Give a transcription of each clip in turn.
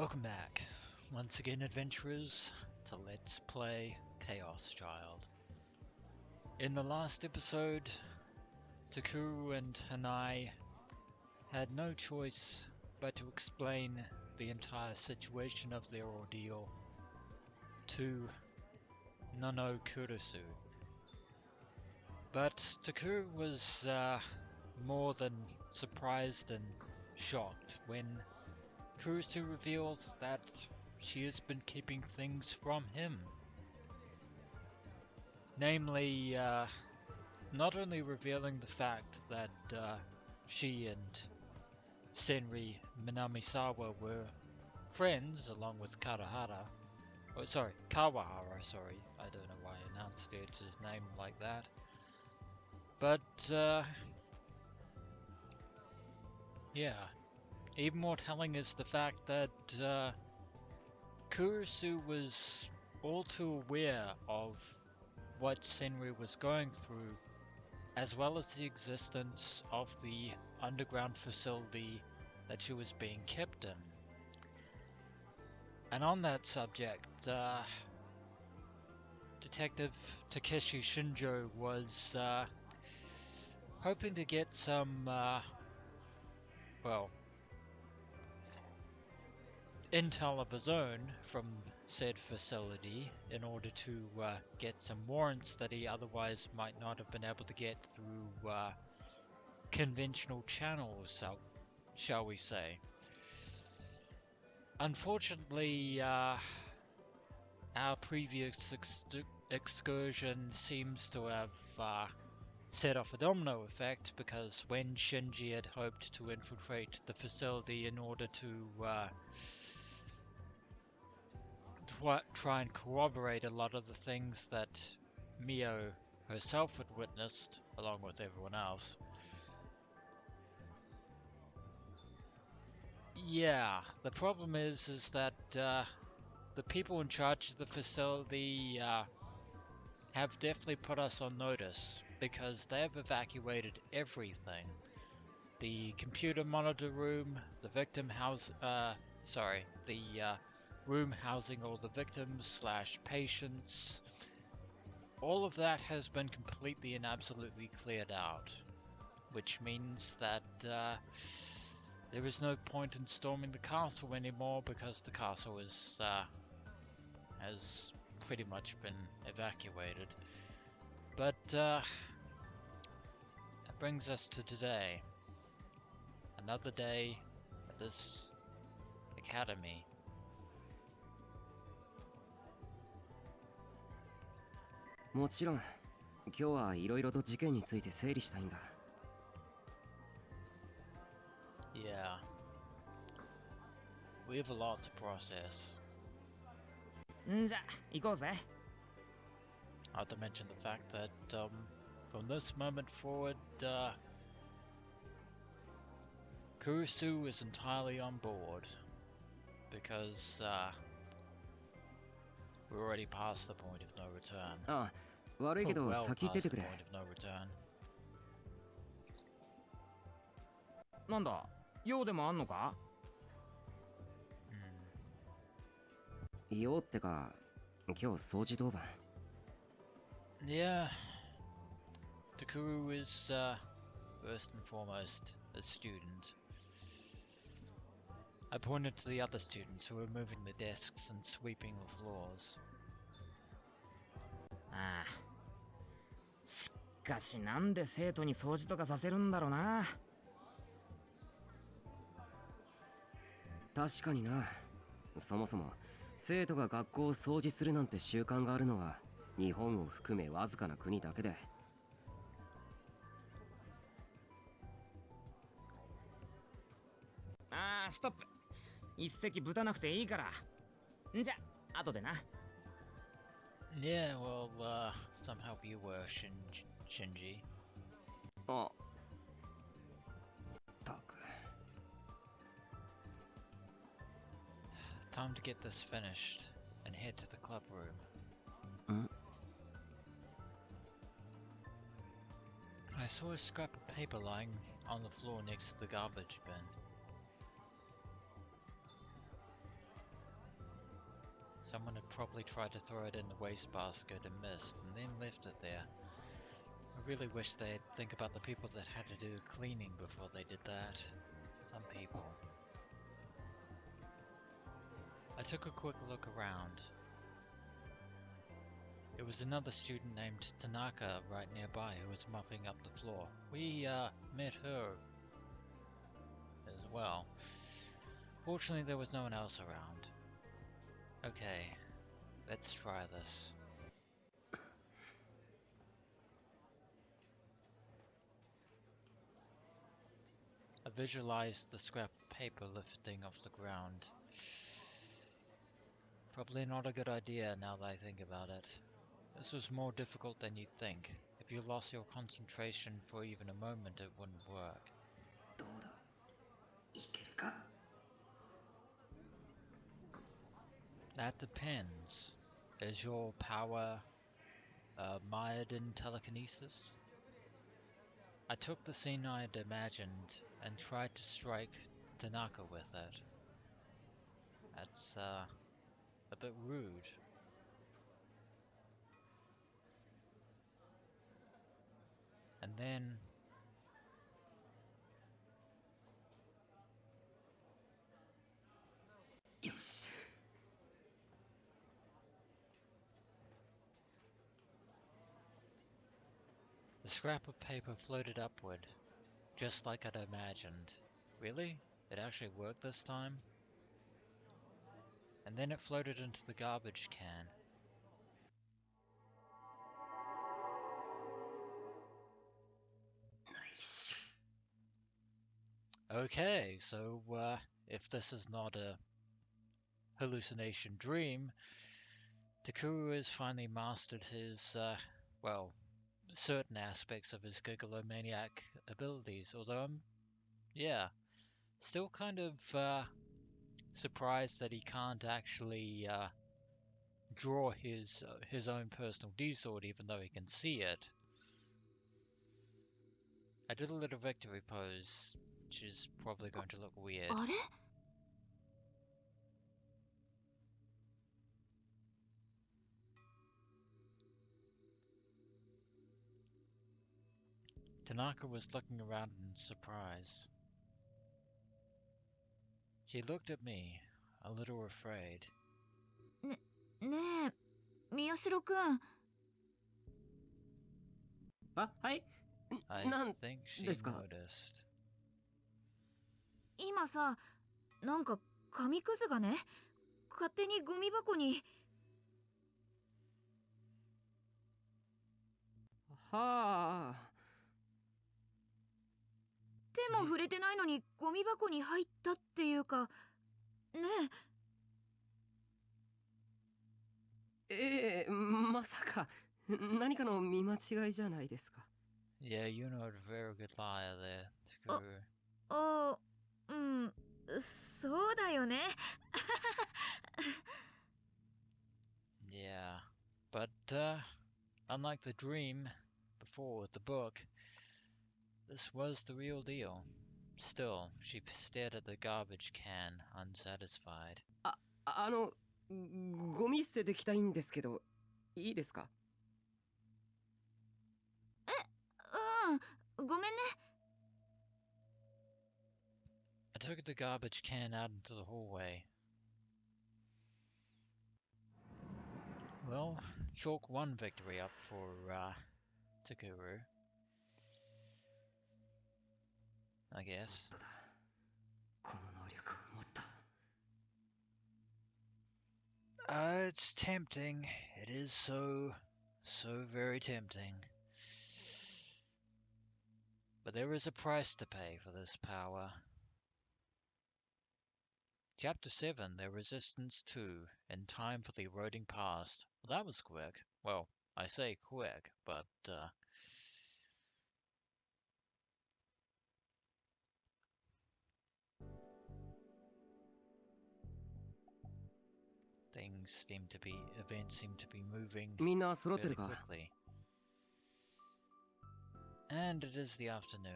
Welcome back, once again adventurers, to Let's Play ChäoS Child. In the last episode, Takuru and Hanai had no choice but to explain the entire situation of their ordeal to Nono Kurusu. But Takuru was more than surprised and shocked when Kurusu revealed that she has been keeping things from him. Namely, not only revealing the fact that she and Senri Minamisawa were friends along with Kawahara. I don't know why I announced his name like that. But, yeah. Even more telling is the fact that Kurusu was all too aware of what Senri was going through, as well as the existence of the underground facility that she was being kept in. And on that subject, Detective Takeshi Shinjo was hoping to get some, intel of his own from said facility in order to get some warrants that he otherwise might not have been able to get through conventional channels, shall we say. Unfortunately, our previous excursion seems to have set off a domino effect, because when Shinji had hoped to infiltrate the facility in order to try and corroborate a lot of the things that Mio herself had witnessed, along with everyone else. Yeah, the problem is that the people in charge of the facility have definitely put us on notice, because they have evacuated everything. The computer monitor room, the victim house, room housing all the victims / patients. All of that has been completely and absolutely cleared out, which means that there is no point in storming the castle anymore, because the castle has pretty much been evacuated. But that brings us to today. Another day at this academy. Yeah, we have a lot to process. Not to mention the fact that from this moment forward, Kurusu is entirely on board, because we're already past the point of no return. Well past the point of no return. なんだ、用でもあんのか? 用ってか、今日掃除当番。Yeah, Takuru is first and foremost a student. I pointed to the other students who were moving the desks and sweeping the floors. ああ。しかしなんで生徒に掃除とかさせるんだろうな。確かにな。そもそも生徒が学校を掃除するなんて習慣があるのは日本を含めわずかな国だけで。ああ、ストップ。一席ぶたなくていいから。んじゃ、後でな。Yeah, well, some help you were, Shinji. あ。たく。Time to get this finished and head to the club room. I saw a scrap of paper lying on the floor next to the garbage bin. Someone had probably tried to throw it in the wastebasket and missed, and then left it there. I really wish they'd think about the people that had to do cleaning before they did that. Some people. I took a quick look around. There was another student named Tanaka right nearby who was mopping up the floor. We, met her as well. Fortunately, there was no one else around. Okay, let's try this. I visualized the scrap paper lifting off the ground. Probably not a good idea now that I think about it. This was more difficult than you'd think. If you lost your concentration for even a moment, it wouldn't work. どうだいけるか That depends. Is your power mired in telekinesis? I took the scene I had imagined and tried to strike Tanaka with it. That's a bit rude. And then Yes. the scrap of paper floated upward, just like I'd imagined. Really? It actually worked this time? And then it floated into the garbage can. Nice. Okay, so if this is not a hallucination dream, Takuru has finally mastered his, well, certain aspects of his gigalomaniac abilities, although yeah, still kind of surprised that he can't actually draw his own personal D-sword, even though he can see it. I did a little victory pose, which is probably going to look weird. あれ Tanaka was looking around in surprise. She looked at me, a little afraid. ねえ宮代くん あ、はい I なん think she ですか noticed. 今さなんか紙くずがね勝手にゴミ箱にはあ手も触れてないのにゴミ箱に入ったっていうかねええまさか何かの見間違いじゃないですか Yeah, you know a very good liar there, Takuru. あうんそうだよね Yeah, but unlike the dream before with the book, this was the real deal. Still, she stared at the garbage can, unsatisfied. あのゴミ捨ててきたいんですけどいいですかうんごめんね I took the garbage can out into the hallway. Well, chalk one victory up for Takuru, I guess. 本当だこの能力を持った It's tempting. It is so very tempting. But there is a price to pay for this power. Chapter 7, The Resistance 2, In Time for the Eroding Past. Well, that was quick. Well, I say quick, but events seem to be moving みんな揃ってる very か quickly. And it is the afternoon.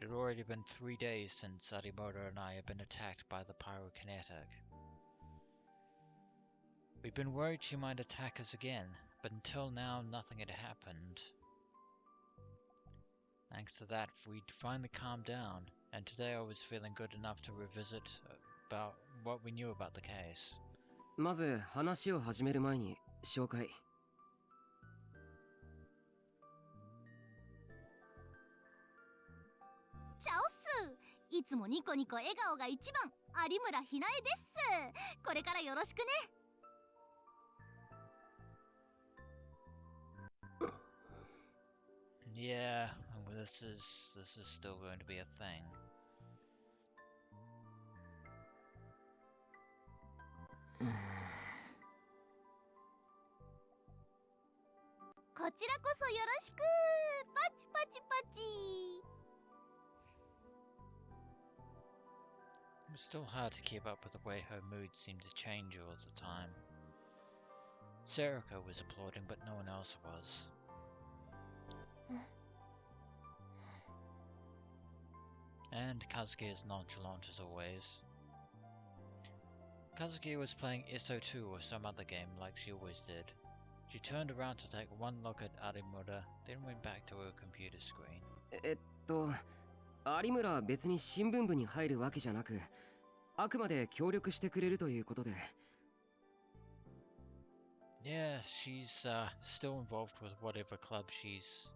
It had already been 3 days since Arimoto and I had been attacked by the pyrokinetic. We'd been worried she might attack us again, but until now nothing had happened. Thanks to that, we'd finally calmed down, and today I was feeling good enough to revisit about what we knew about the case. まず話を始める前に紹介。チャオス、いつもニコニコ笑顔が一番、有村ひなえです。これからよろしくね。Yeah, this is still going to be a thing. こちらこそよろしく。パチパチパチ。It was still hard to keep up with the way her mood seemed to change all the time. Serika was applauding, but no one else was. And Kazuki is nonchalant as always. Kazuki was playing ISO 2 or some other game like she always did. She turned around to take one look at Arimura, then went back to her computer screen. 有村は別に新聞部に入るわけじゃなく、あくまで協力してくれるということで。Yeah, she's still involved with whatever club she's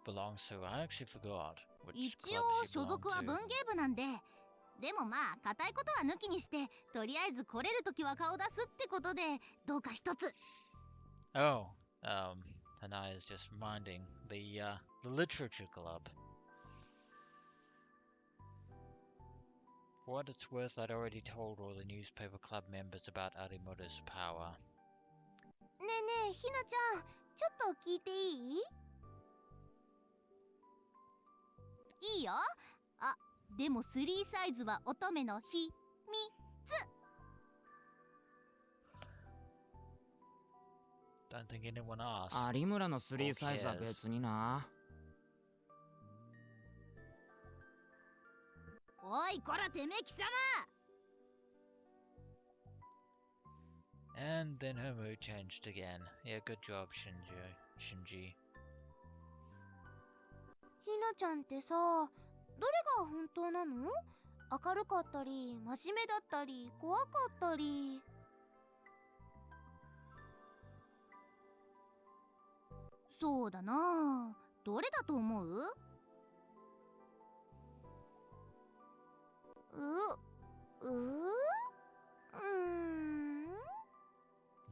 belongs to. I actually forgot which 一 club 応 she 所 belonged 属は to. 文芸部なんで。でもまあ固いことは抜きにして、とりあえず来れるときは顔出すってことで、どうか一つ。Oh, Hanai is just reminding the literature club. For what it's worth, I'd already told all the newspaper club members about Arimura's power. ねえねえ、ひなちゃん、ちょっと聞いていい？いいよ。あ、でも3サイズは乙女の秘密。Don't think anyone asked. 有村の3サイズは別にな。おいこらてめえ貴様。 And then her mood changed again. Yeah, good job, Shinji. ひなちゃんってさ、どれが本当なの？明るかったり、真面目だったり、怖かったり。そうだな。どれだと思う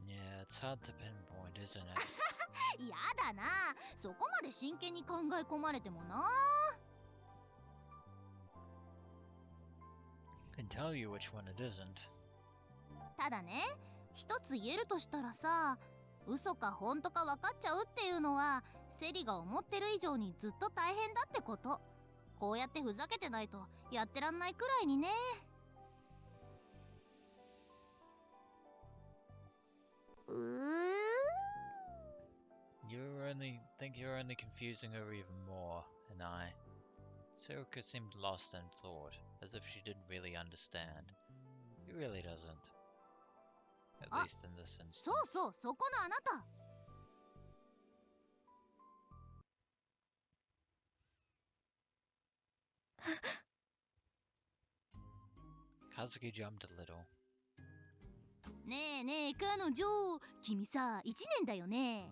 ？Yeah, it's hard to pinpoint, isn't it? やだな。そこまで真剣に考え込まれてもな。Can tell you which one it isn't. ただね、一つ言えるとしたらさ、嘘か本当か分かっちゃうっていうのはセリが思ってる以上にずっと大変だってこと。こうやってふざけてないとやってらんないくらいにね。You're only confusing her even more, and Serika seemed lost in thought, as if she didn't really understand. He really doesn't. At least in this そう instance. そう、そこのあなた。Kazuki jumped a little. ねえねえ彼女、君さ1年だよね。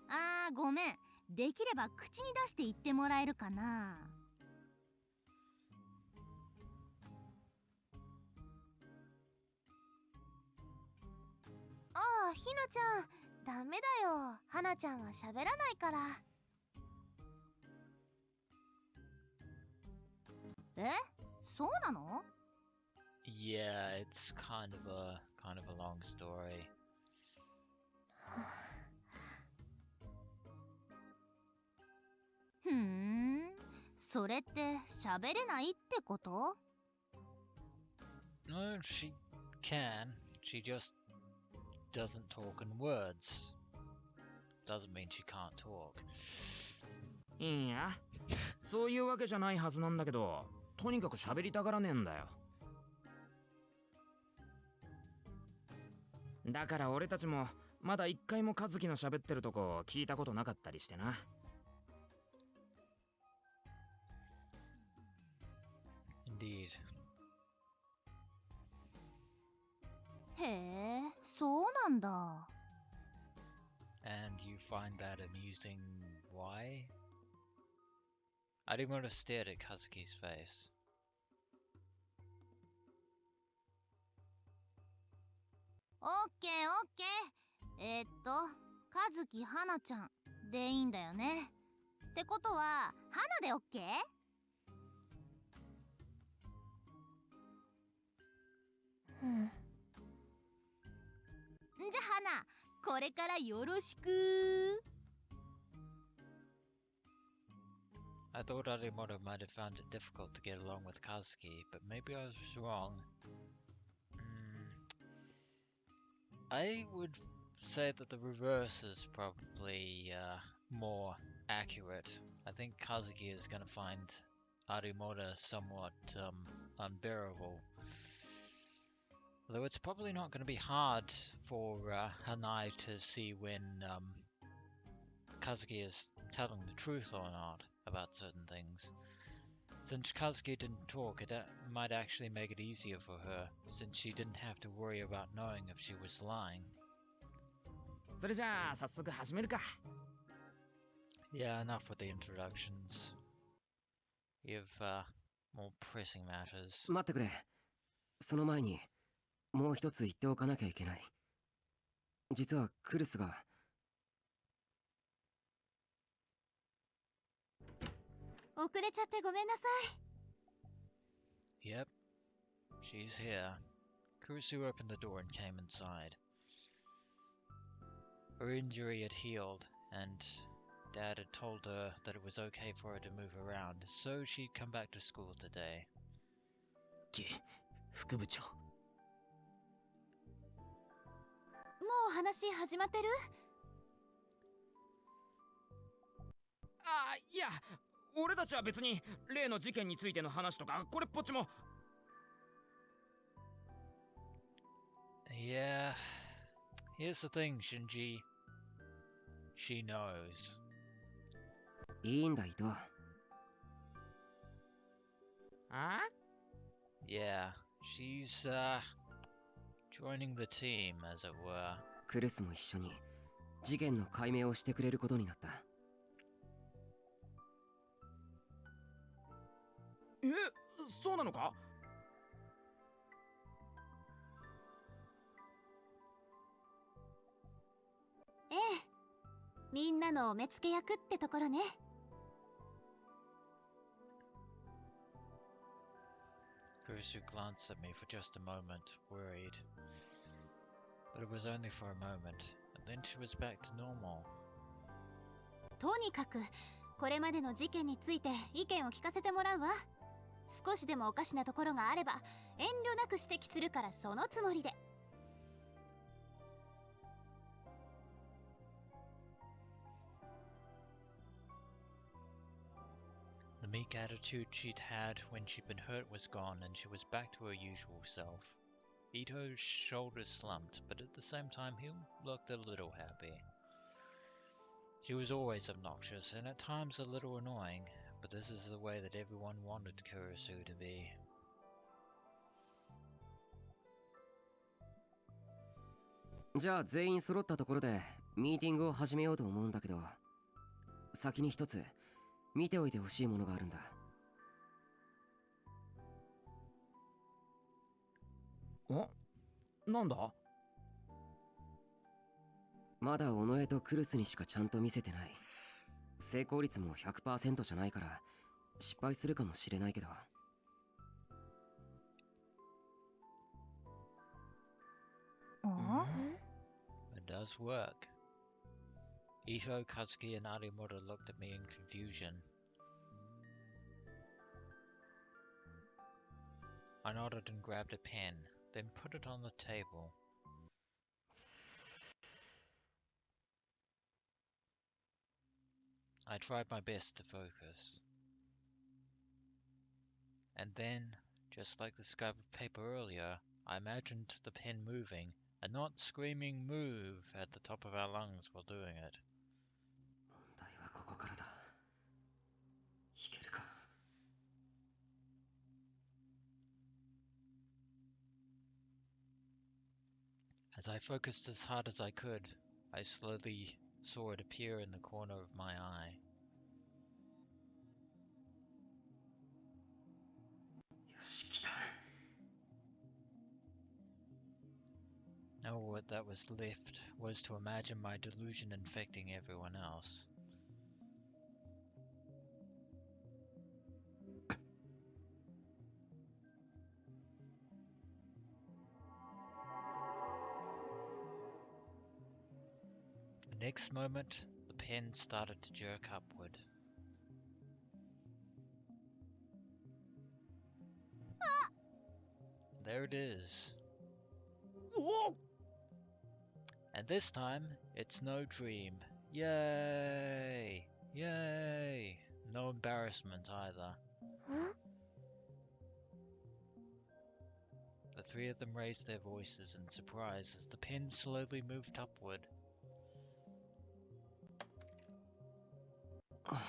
あーごめん。できれば口に出して言ってもらえるかな。ああ、ひなちゃん、ダメだよ。はなちゃんは喋らないから。え、そうなの？ Yeah, it's kind of a long story. ふーん、それって喋れないってこと？ No, she can. She just doesn't talk in words. Doesn't mean she can't talk. いや、そういうわけじゃないはずなんだけど、とにかく喋りたがらねえんだよ。だから俺たちもまだ一回も和樹の喋ってるとこ聞いたことなかったりしてな。Indeed. へえ、そうなんだ。And you find that amusing. Why? Arimura stared at Kazuki's face. オッケーオッケー。和樹花ちゃんでいいんだよね。ってことは花でオッケー？うん。じゃ花、これからよろしく。I thought Arimura might have found it difficult to get along with Kazuki, but maybe I was wrong. I would say that the reverse is probably more accurate. I think Kazuki is going to find Arimura somewhat unbearable. Though it's probably not going to be hard for Hanai to see when Kazuki is telling the truth or not about certain things. Since Kazuki didn't talk, it might actually make it easier for her, since she didn't have to worry about knowing if she was lying. それじゃあ早速始めるか。Yeah, enough with the introductions. You have more pressing matters. 待ってくれ。その前にもう一つ言っておかなきゃいけない。実はクルスが。遅れちゃってごめんなさい。Yep, she's here. Kurusu opened the door and came inside. Her injury had healed, and Dad had told her that it was okay for her to move around, so she'd come back to school today. 副部長。もう話始まってる？あ、いや、俺たちは別に例の事件についての話とかこれっぽっちも。Yeah, here's the thing, Shinji. She knows. いいんだ伊藤。あ？ Yeah, she's joining the team, as it were. クルスも一緒に事件の解明をしてくれることになった。え、そうなのか？ええ、みんなのお目付け役ってところね。Kurusu glanced at me for just a moment, worried. But it was only for a moment, and then she was back to normal. とにかくこれまでの事件について意見を聞かせてもらうわ。少しでもおかしなところがあれば遠慮なく指摘するからそのつもりで。The meek attitude she'd had when she'd been hurt was gone, and she was back to her usual self. Ito's shoulders slumped, but at the same time he looked a little happy. She was always obnoxious, and at times a little annoying, but this is the way that everyone wanted Kurusu to be. じゃあ全員揃ったところでミーティングを始めようと思うんだけど、先に一つ見ておいてほしいものがあるんだ。あ、なんだ？まだ尾上とクルスにしかちゃんと見せてない。成功率も 100% じゃないから失敗するかもしれないけど。It does work. Ito, Kazuki, and Arimura looked at me in confusion. I nodded and grabbed a pen, then put it on the table. I tried my best to focus. And then, just like the scrap of paper earlier, I imagined the pen moving and not screaming "move" at the top of our lungs while doing it. 問題はここからだ。いけるか。As I focused as hard as I could, I slowly saw it appear in the corner of my eye. よし、来た。 Now what that was left was to imagine my delusion infecting everyone else. The next moment, the pen started to jerk upward. There it is. Oh! And this time, it's no dream. Yay! Yay! No embarrassment either. The three of them raised their voices in surprise as the pen slowly moved upward. Of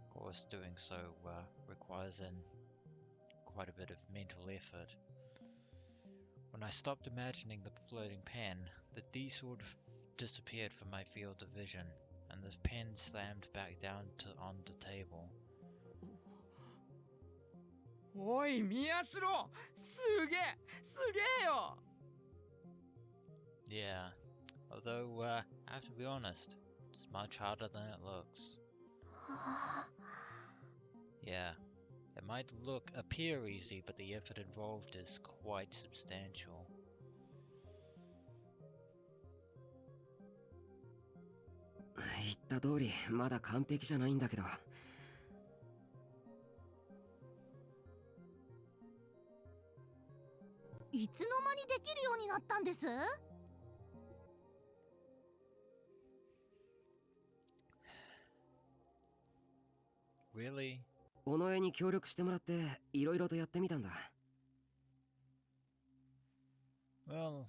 course, doing so requires quite a bit of mental effort. When I stopped imagining the floating pen, the D sort of disappeared from my field of vision, and the pen slammed back down on the table. おい、宮代、すげえよ。 Yeah, although I have to be honest, it's much harder than it looks. Yeah, it might appear easy, but the effort involved is quite substantial. 言った通り、まだ完璧じゃないんだけど。いつの間にできるようになったんです？ Really? 尾上に協力してもらっていろいろとやってみたんだ。 Well,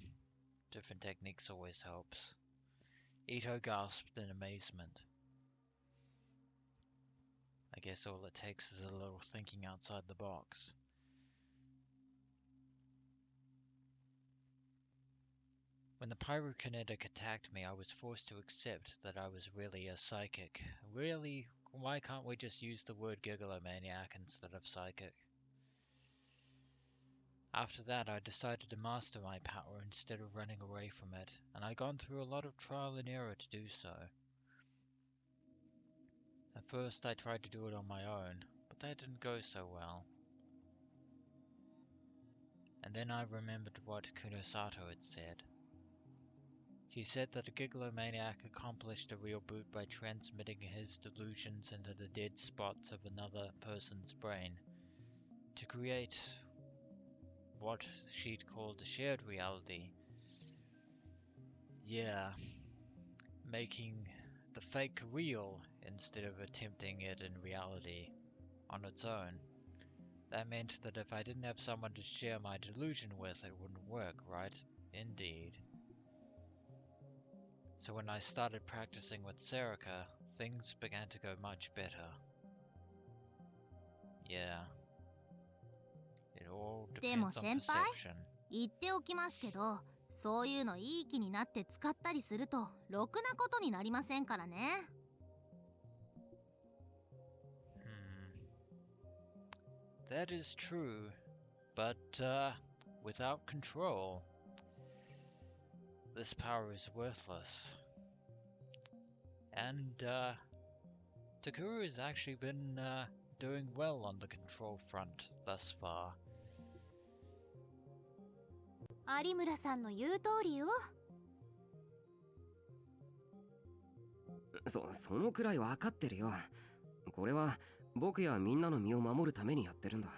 different techniques always helps. Ito gasped in amazement. I guess all it takes is a little thinking outside the box. When the pyrokinetic attacked me, I was forced to accept that I was really a psychic. Really? Why can't we just use the word gigalomaniac instead of psychic? After that, I decided to master my power instead of running away from it, and I'd gone through a lot of trial and error to do so. At first, I tried to do it on my own, but that didn't go so well. And then I remembered what Kurusato had said. She said that a gigalomaniac accomplished a real boot by transmitting his delusions into the dead spots of another person's brain to create what she'd called a shared reality. Yeah, making the fake real instead of attempting it in reality on its own. That meant that if I didn't have someone to share my delusion with, it wouldn't work, right? Indeed. So when I started practicing with Serica, things began to go much better. Yeah. It all でも depends on 先輩、 perception. 言っておきますけど、そういうのいい気になって使ったりするとろくなことになりませんからね。That is true, but without control, this power is worthless. And Takuru has actually been doing well on the control front thus far. 有村さんの言う通りよ。そのくらい分かってるよ。これは僕やみんなの身を守るためにやってるんだ。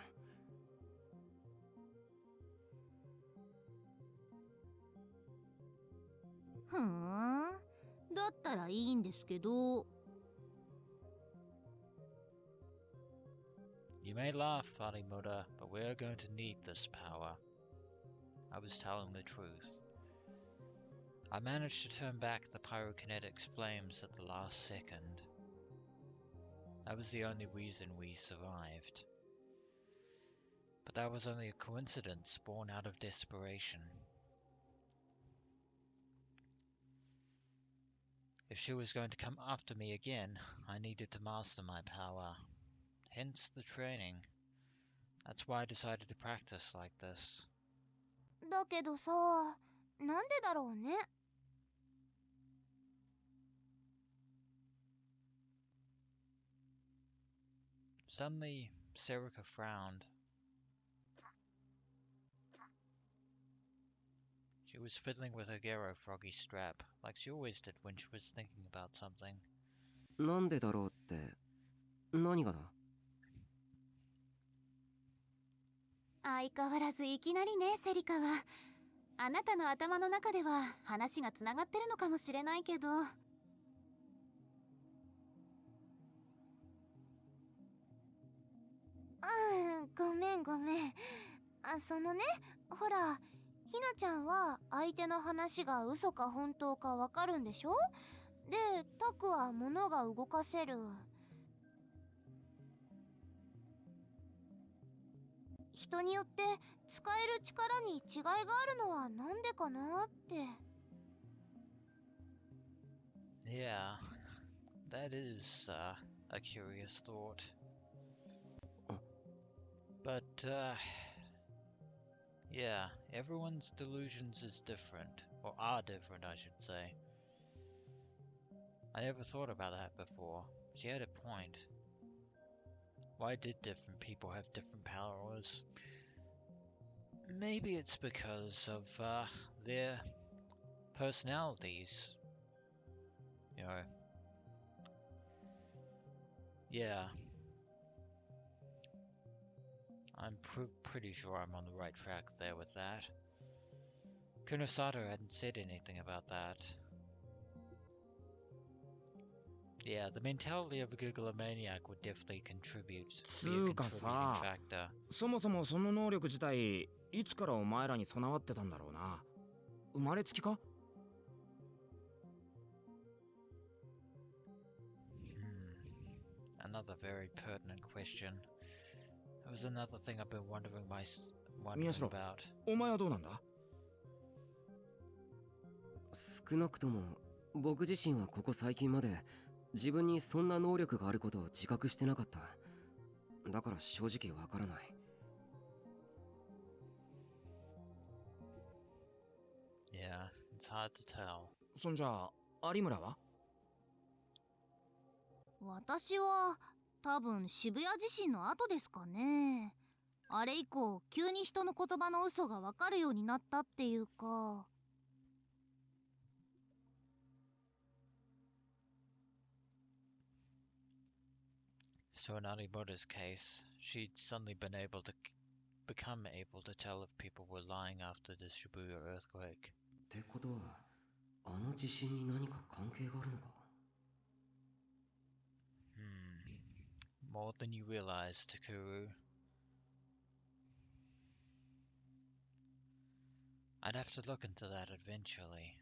ふーん。だったらいいんですけど。 You may laugh, Farimura, but we are going to need this power. I was telling the truth. I managed to turn back the pyrokinetics flames at the last second. That was the only reason we survived. But that was only a coincidence born out of desperation. If she was going to come after me again, I needed to master my power. Hence the training. That's why I decided to practice like this. だけどさ、なんでだろうね。Suddenly, Serica frowned. She was fiddling with her Gero froggy strap, like she always did when she was thinking about something. なんでだろうって何がだ？相変わらずいきなりね、セリカは。あなたの頭の中では話がつながってるのかもしれないけど。ごめんごめん。そのね、ほら、ひなちゃんは相手の話が嘘か本当かわかるんでしょ？で、タクは物が動かせる。人によって使える力に違いがあるのはなんでかなって。 Yeah, that is a curious thought. But, yeah, everyone's delusions is different, or are different, I should say. I never thought about that before. She had a point. Why did different people have different powers? Maybe it's because of their personalities. You know. Yeah. I'm pretty sure I'm on the right track there with that. Kunosato hadn't said anything about that. Yeah, the mentality of a Googlemaniac would definitely contribute. Be a つうか contributing さ、 factor. そもそもその能力自体いつからお前らに備わってたんだろうな。生まれつきか？ Another very pertinent question. That was another thing I've been wondering 宮代、 about. お前はどうなんだ？少なくとも僕自身はここ最近まで自分にそんな能力があることを自覚してなかった。だから正直わからない。Yeah, it's hard to tell. そんじゃあ有村は？私は多分渋谷地震の後ですかね。あれ以降急に人の言葉の嘘が分かるようになったっていうか。 So in Arimoto's case, she'd suddenly been able to become able to tell if people were lying after the Shibuya earthquake. ってことはあの地震に何か関係があるのか？ More than you realize, Takuru. I'd have to look into that eventually.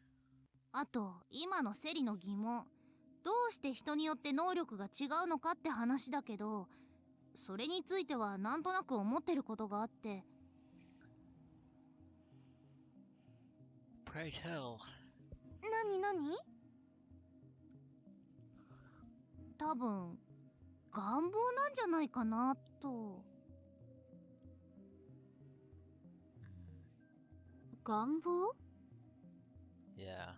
あと今のセリの疑問、どうして人によって能力が違うのかって話だけど、それについてはなんとなく思ってることがあって。 Pray tell. 何？多分願望なんじゃないかなと。願望？ Yeah.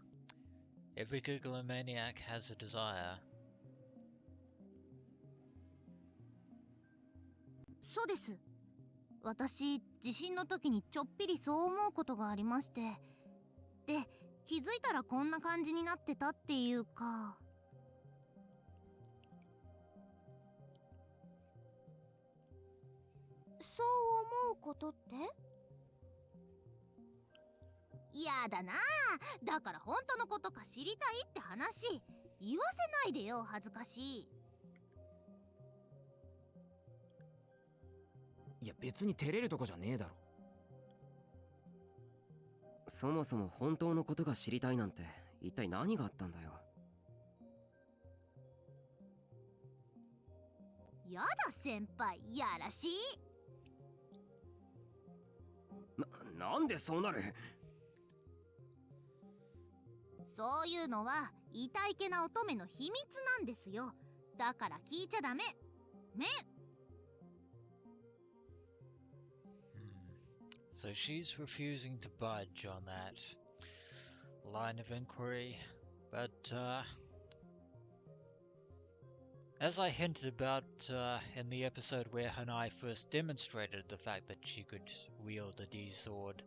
Every Googlemaniac has a desire. そうです。私地震の時にちょっぴりそう思うことがありまして、で気づいたらこんな感じになってたっていうか。そう思うことって？やだなあ。だから本当のことか知りたいって話。言わせないでよ、恥ずかしい。いや別に照れるとこじゃねえだろ。そもそも本当のことが知りたいなんて一体何があったんだよ。やだ先輩、やらしい。なんでそうなる。そういうのは痛いけな乙女の秘密なんですよ。だから聞いちゃダメ。ね。So she's refusing to budge on that line of inquiry, but as I hinted about in the episode where Hanai first demonstrated the fact that she could wield a D-sword,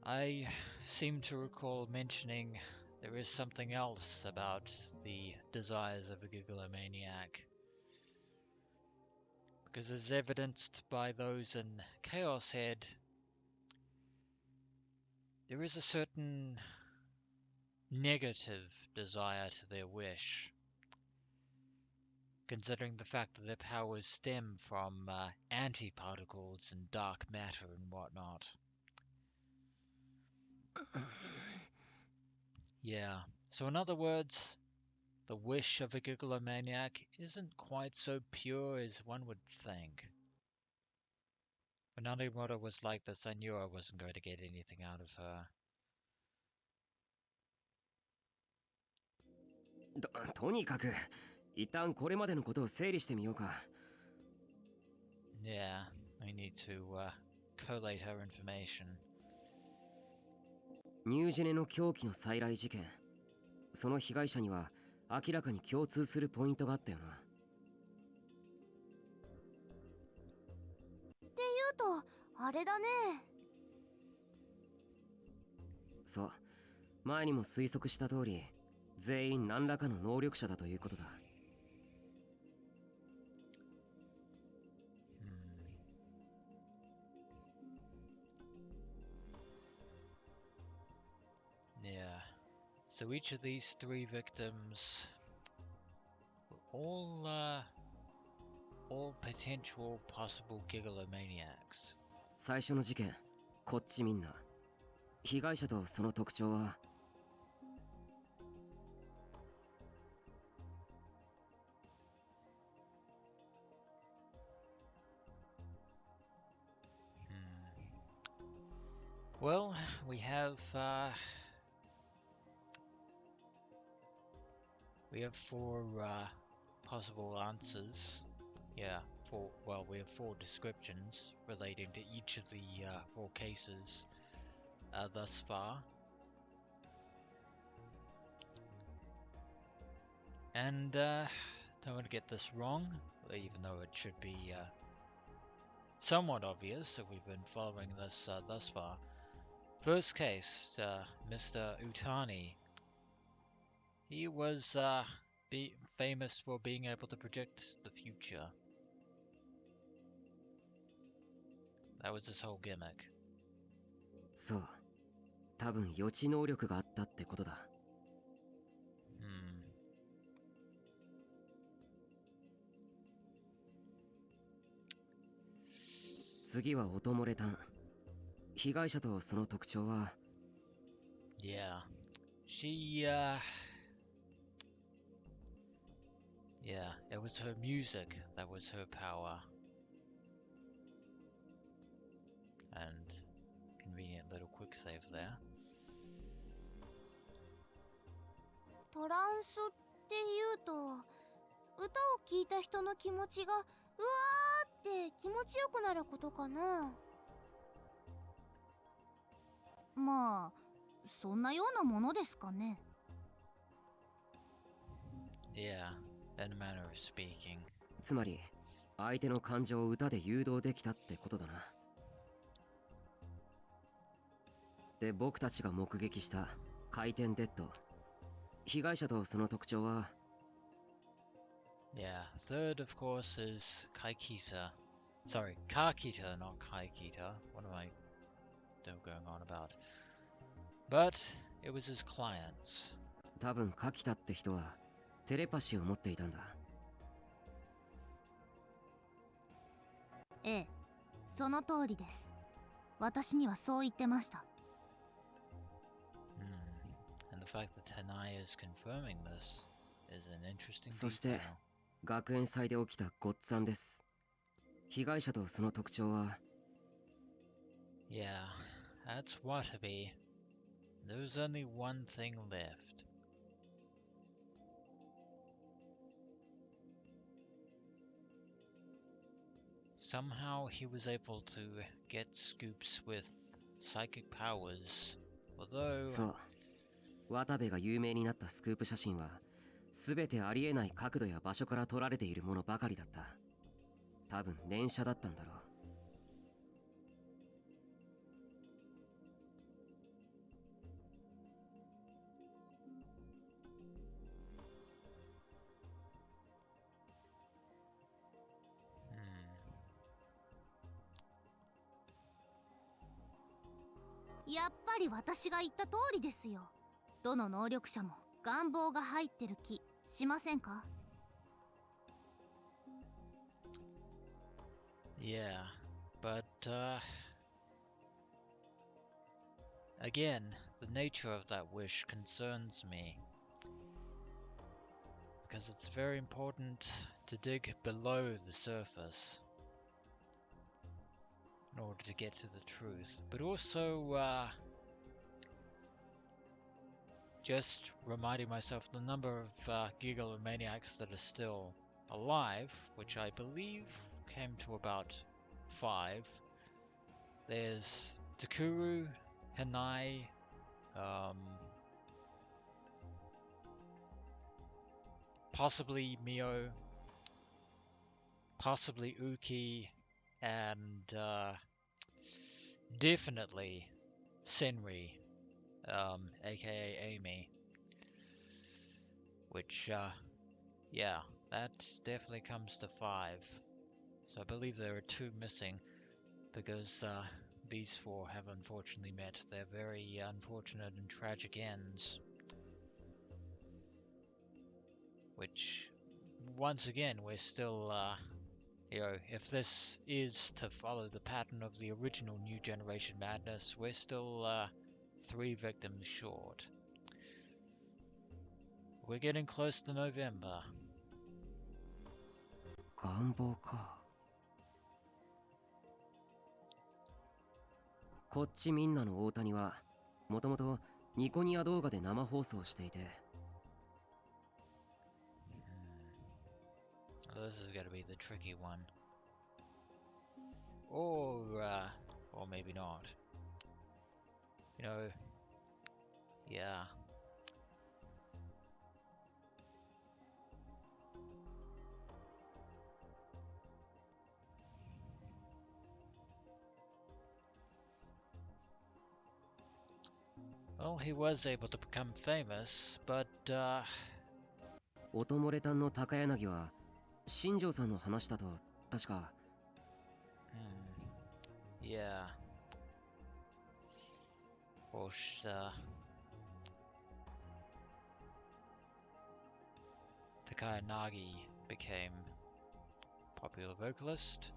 I seem to recall mentioning there is something else about the desires of a Gigolomaniac. Because as evidenced by those in ChäoS Head, there is a certain negative desire to their wish, considering the fact that their powers stem from antiparticles and dark matter and whatnot. Yeah, so in other words, the wish of a Gigolomaniac isn't quite so pure as one would think. When Narimura was like this, I knew I wasn't going to get anything out of her. とにかく一旦これまでのことを整理してみようか。Yeah, I need to collate her information. ニュージェネの狂気の再来事件、その被害者には明らかに共通するポイントがあったよな。っていうとあれだね。そう、前にも推測した通り、全員何らかの能力者だということだ。Yeah. So each of these three victims were all potential possible Gigolomaniacs. 最初の事件、こっちみんな。被害者とその特徴は。Well, we have four possible answers. Yeah, we have four descriptions relating to each of the four cases thus far. And don't want to get this wrong, even though it should be somewhat obvious if we've been following this thus far. First case, Mr. Utani. He was famous for being able to predict the future. That was his whole gimmick. そう、多分予知能力があったってことだ。次は音漏れ炭。被害者とその特徴は。Yeah, yeah, it was her music that was her power. And convenient little quick save there. トランスっていうと、歌を聴いた人の気持ちがうわーって気持ちよくなることかな。まあそんなようなものですかね。Yeah, in a manner of speaking. つまり相手の感情を歌で誘導できたってことだな。で、僕たちが目撃した回転デッド。被害者とその特徴は。Yeah, third of course is Kaikita. Sorry, Kakita, not Kaikita. What am I still going on about? But it was his clients. 多分柿田って人はテレパシーを持っていたんだ。ええ、その通りです。私にはそう言ってました。And the fact that Hanai is confirming this is an interesting そして detail. 学園祭で起きたごっつぁんです。被害者とその特徴は Yeah, that's Watabe. There's only one thing left. Somehow he was able to get scoops with psychic powers, although... そう渡部が有名になったスクープ写真は全てありえない角度や場所から撮られているものばかりだった。多分念写だったんだろう。やっぱり私が言った通りですよ。どの能力者も願望が入ってる気しませんか？ Yeah, but again, the nature of that wish concerns me. Because it's very important to dig below the surface in order to get to the truth. But also, just reminding myself the number of gigalomaniacs that are still alive, which I believe came to about 5. There's Takuru, Hanai, possibly Mio, possibly Uki, and definitely Senri, aka Amy. Which, yeah, that definitely comes to 5. So I believe there are 2 missing, because these 4 have unfortunately met their very unfortunate and tragic ends. Which, once again, we're still, if this is to follow the pattern of the original New Generation Madness, we're still 3 victims short. We're getting close to November. 願望か。こっちみんなの大谷はもともとニコニア動画で生放送していて、This is gonna be the tricky one. Or maybe not. You know, yeah. Well, he was able to become famous, but 音漏れ炭の高柳は新庄さんの話だと確か。Yeah. Of course, Takayanagi became popular vocalist.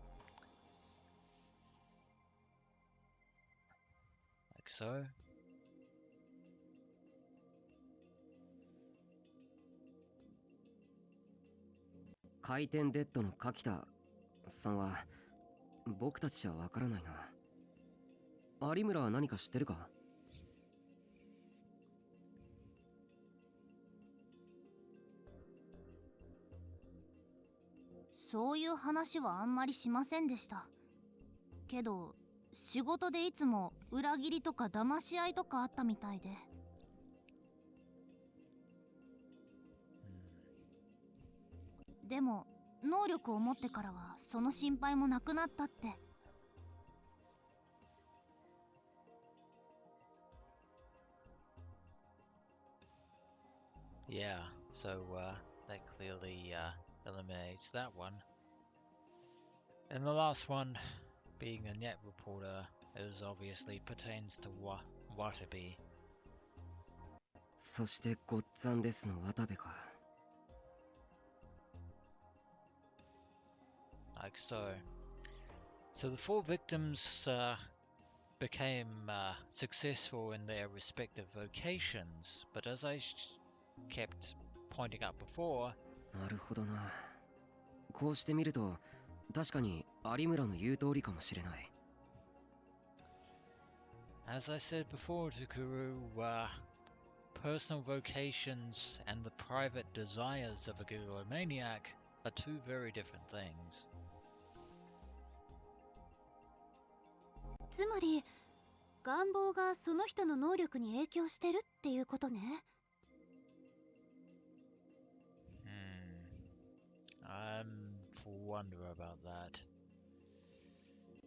Like so. 回転デッドの柿田さんは僕たちじゃわからないな。有村は何か知ってるか？そういう話はあんまりしませんでした。けど仕事でいつも裏切りとか騙し合いとかあったみたいで。でも能力を持ってからはその心配もなくなったって。Yeah, so that clearly eliminates that one. And the last one, being a net reporter, it obviously pertains to Watabe. そしてごっつぁんですの渡部か。Like so. So the four victims became successful in their respective vocations, but as I kept pointing out before, なるほどな。こうしてみると確かに有村の言う通りかもしれない。as I said before, Takuru, personal vocations and the private desires of a gigolomaniac are two very different things. つまり願望がその人の能力に影響してるっていうことね。Wonder about that.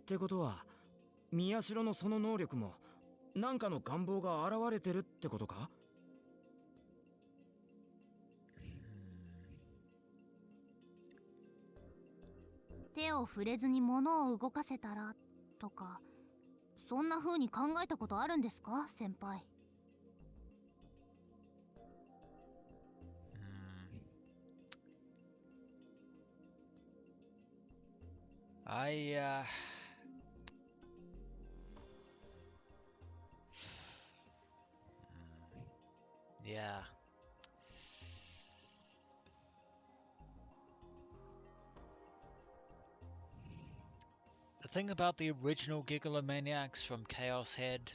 ってことは宮代のその能力も何かの願望が現れてるってことか？手を触れずに物を動かせたらとか、そんな風に考えたことあるんですか、先輩。Yeah. The thing about the original Gigolomaniacs from Chaos Head,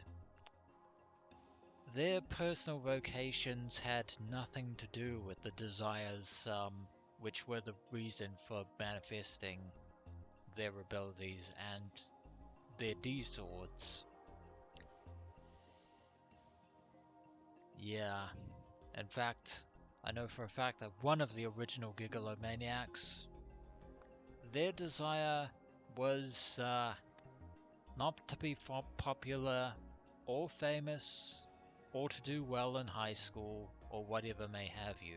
their personal vocations had nothing to do with the desires, which were the reason for manifesting their abilities and their D-swords. Yeah, in fact, I know for a fact that one of the original Gigolomaniacs, their desire was not to be popular or famous or to do well in high school or whatever may have you.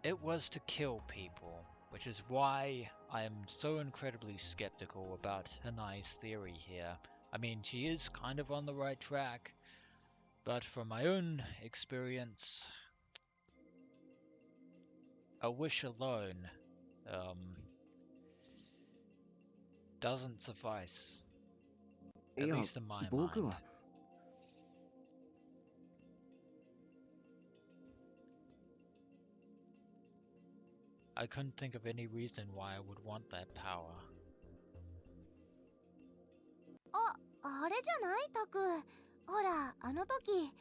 It was to kill people, which is why I am so incredibly skeptical about Hanai's theory here. I mean, she is kind of on the right track, but from my own experience, a wish alone doesn't suffice, at least in my mind. I couldn't think of any reason why I would want that power. あれじゃないタク。ほら、あの時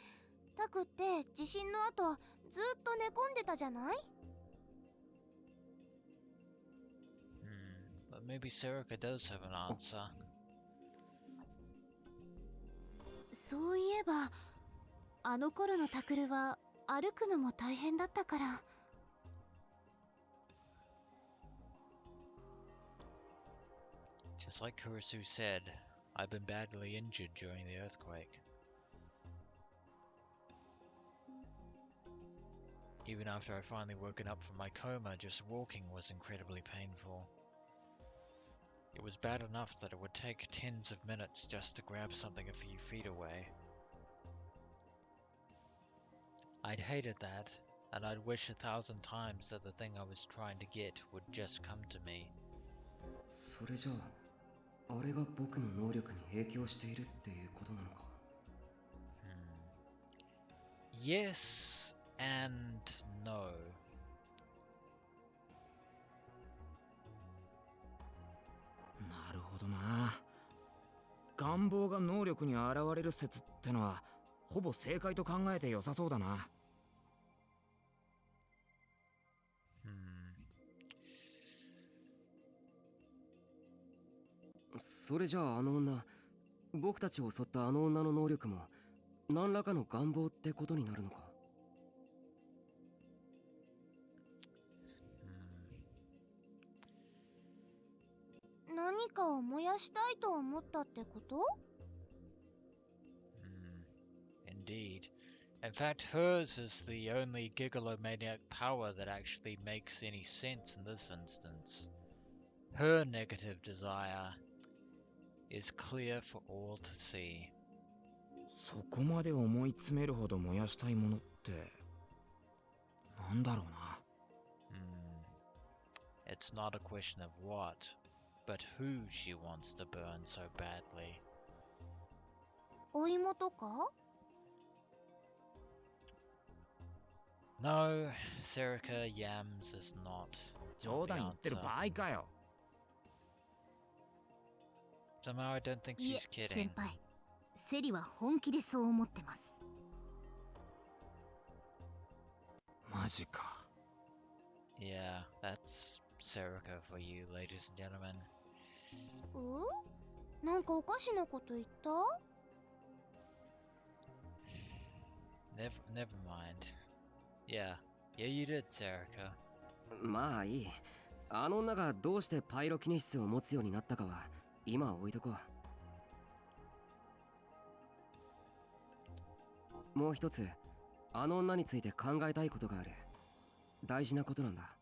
タクって地震の後ずっと寝込んでたじゃない？ But maybe Serica does have an answer. そういえばあの頃のタクルは歩くのも大変だったから。Just like Kurusu said, I've been badly injured during the earthquake. Even after I finally woken up from my coma, just walking was incredibly painful. It was bad enough that it would take tens of minutes just to grab something a few feet away. I'd hated that, and I'd wish 1,000 times that the thing I was trying to get would just come to me. それじゃあ、あれが僕の能力に影響しているっていうことなのか。Yes and no. なるほどな。願望が能力に現れる説ってのはほぼ正解と考えて良さそうだな。それじゃああの女、僕たちを襲ったあの女の能力も何らかの願望ってことになるのか。何かを燃やしたいと思ったってこと？ Indeed. In fact, hers is the only Gigolomaniac power that actually makes any sense in this instance. Her negative desire is clear for all to see. そこまで思い詰めるほど燃やしたいものってなんだろうな。It's not a question of what, but who she wants to burn so badly. お芋とか？ No, Serica Yams is not 冗 the 談言ってる answer. 場合かよ。 Somehow I don't think いえ she's kidding. 先輩、セリは本気でそう思ってます。マジか。 Yeah, that's Serica for you, ladies and gentlemen. なんかおかしなこと言った？ Never mind. Yeah, you did, Serica. まあいい。あの女がどうしてパイロキネシスを持つようになったかは今は置いとこう。もう一つ、あの女について考えたいことがある。大事なことなんだ。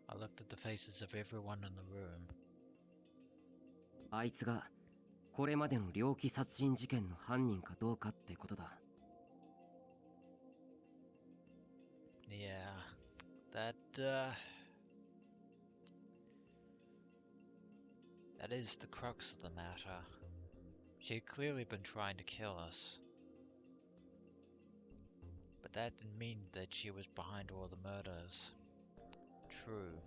I looked at the faces of everyone in the room. あいつがこれまでの猟奇殺人事件の犯人かどうかってことだ。Yeah, that is the crux of the matter. She had clearly been trying to kill us. But that didn't mean that she was behind all the murders. True,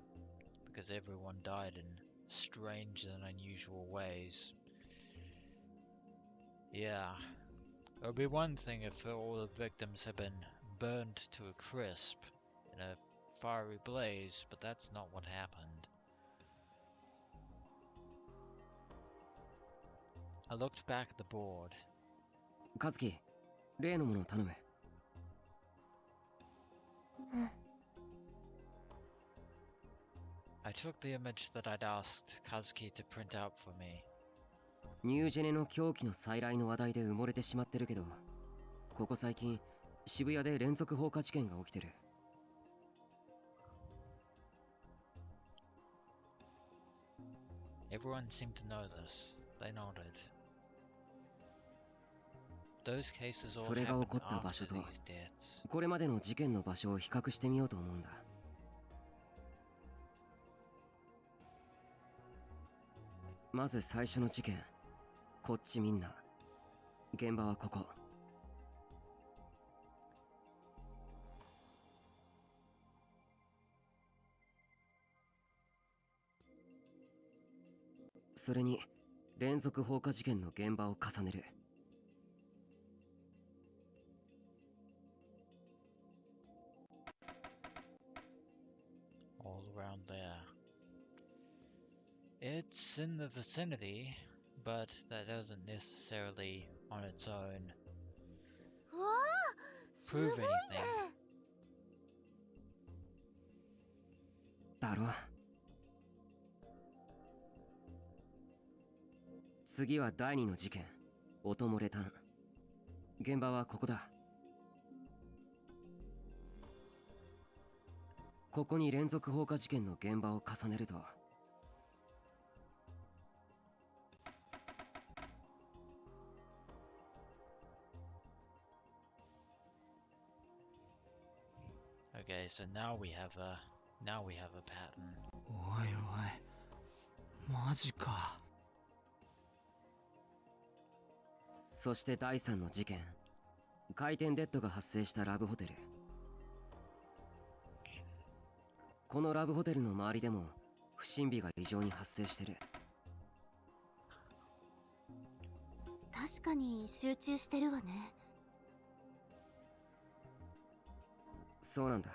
because everyone died in strange and unusual ways. Yeah, it would be one thing if all the victims had been burned to a crisp in a fiery blaze, but that's not what happened. I looked back at the board. カズキ、例のものを頼む。I took the image that I'd asked Kazuki to print out for me. ニュージェネの狂気の再来の話題で埋もれてしまってるけど、ここ最近渋谷で連続放火事件が起きてる。Everyone seemed to know this. They nodded. Those cases all それが起 happened こった場所 after と these deaths. これまでの事件の場所を比較してみようと思うんだ。まず最初の事件、こっちみんな。現場はここ。それに連続放火事件の現場を重ねる。All around there. It's in the vicinity, but that doesn't necessarily on its own うわー、すごい prove ね。 anything. だろ。次は第2の事件、音漏れ炭。現場はここだ。ここに連続放火事件の現場を重ねると、Okay, so now we have a pattern. おいおい、マジか。そして第3の事件、回転デッドが発生したラブホテル。このラブホテルの周りでも不審火が異常に発生してる。確かに集中してるわね。そうなんだ。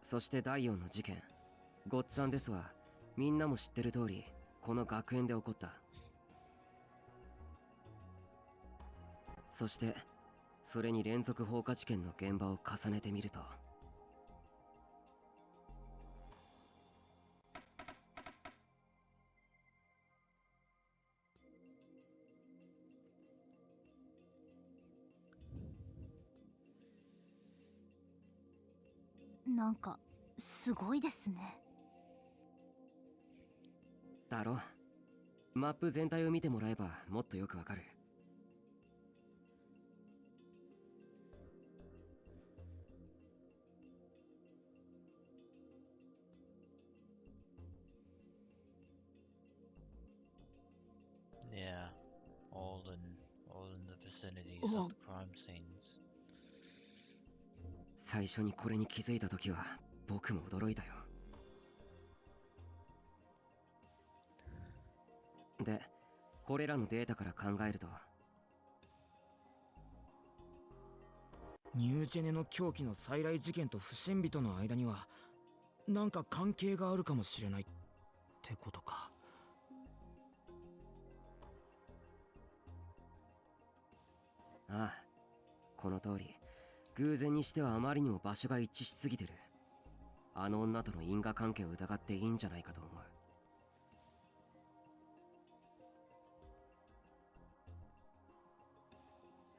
そして第4の事件、ゴッツ・アンデスはみんなも知ってる通りこの学園で起こった。そしてそれに連続放火事件の現場を重ねてみると、なんかすごいですね。だろ。マップ全体を見てもらえばもっとよくわかる。Yeah, all in the vicinities of the crime scenes. 最初にこれに気づいた時は僕も驚いたよ。で、これらのデータから考えると、ニュージェネの狂気の再来事件と不審火との間にはなんか関係があるかもしれないってことか。ああ、この通り偶然にしてはあまりにも場所が一致しすぎてる。あの女との因果関係を疑っていいんじゃないかと思う。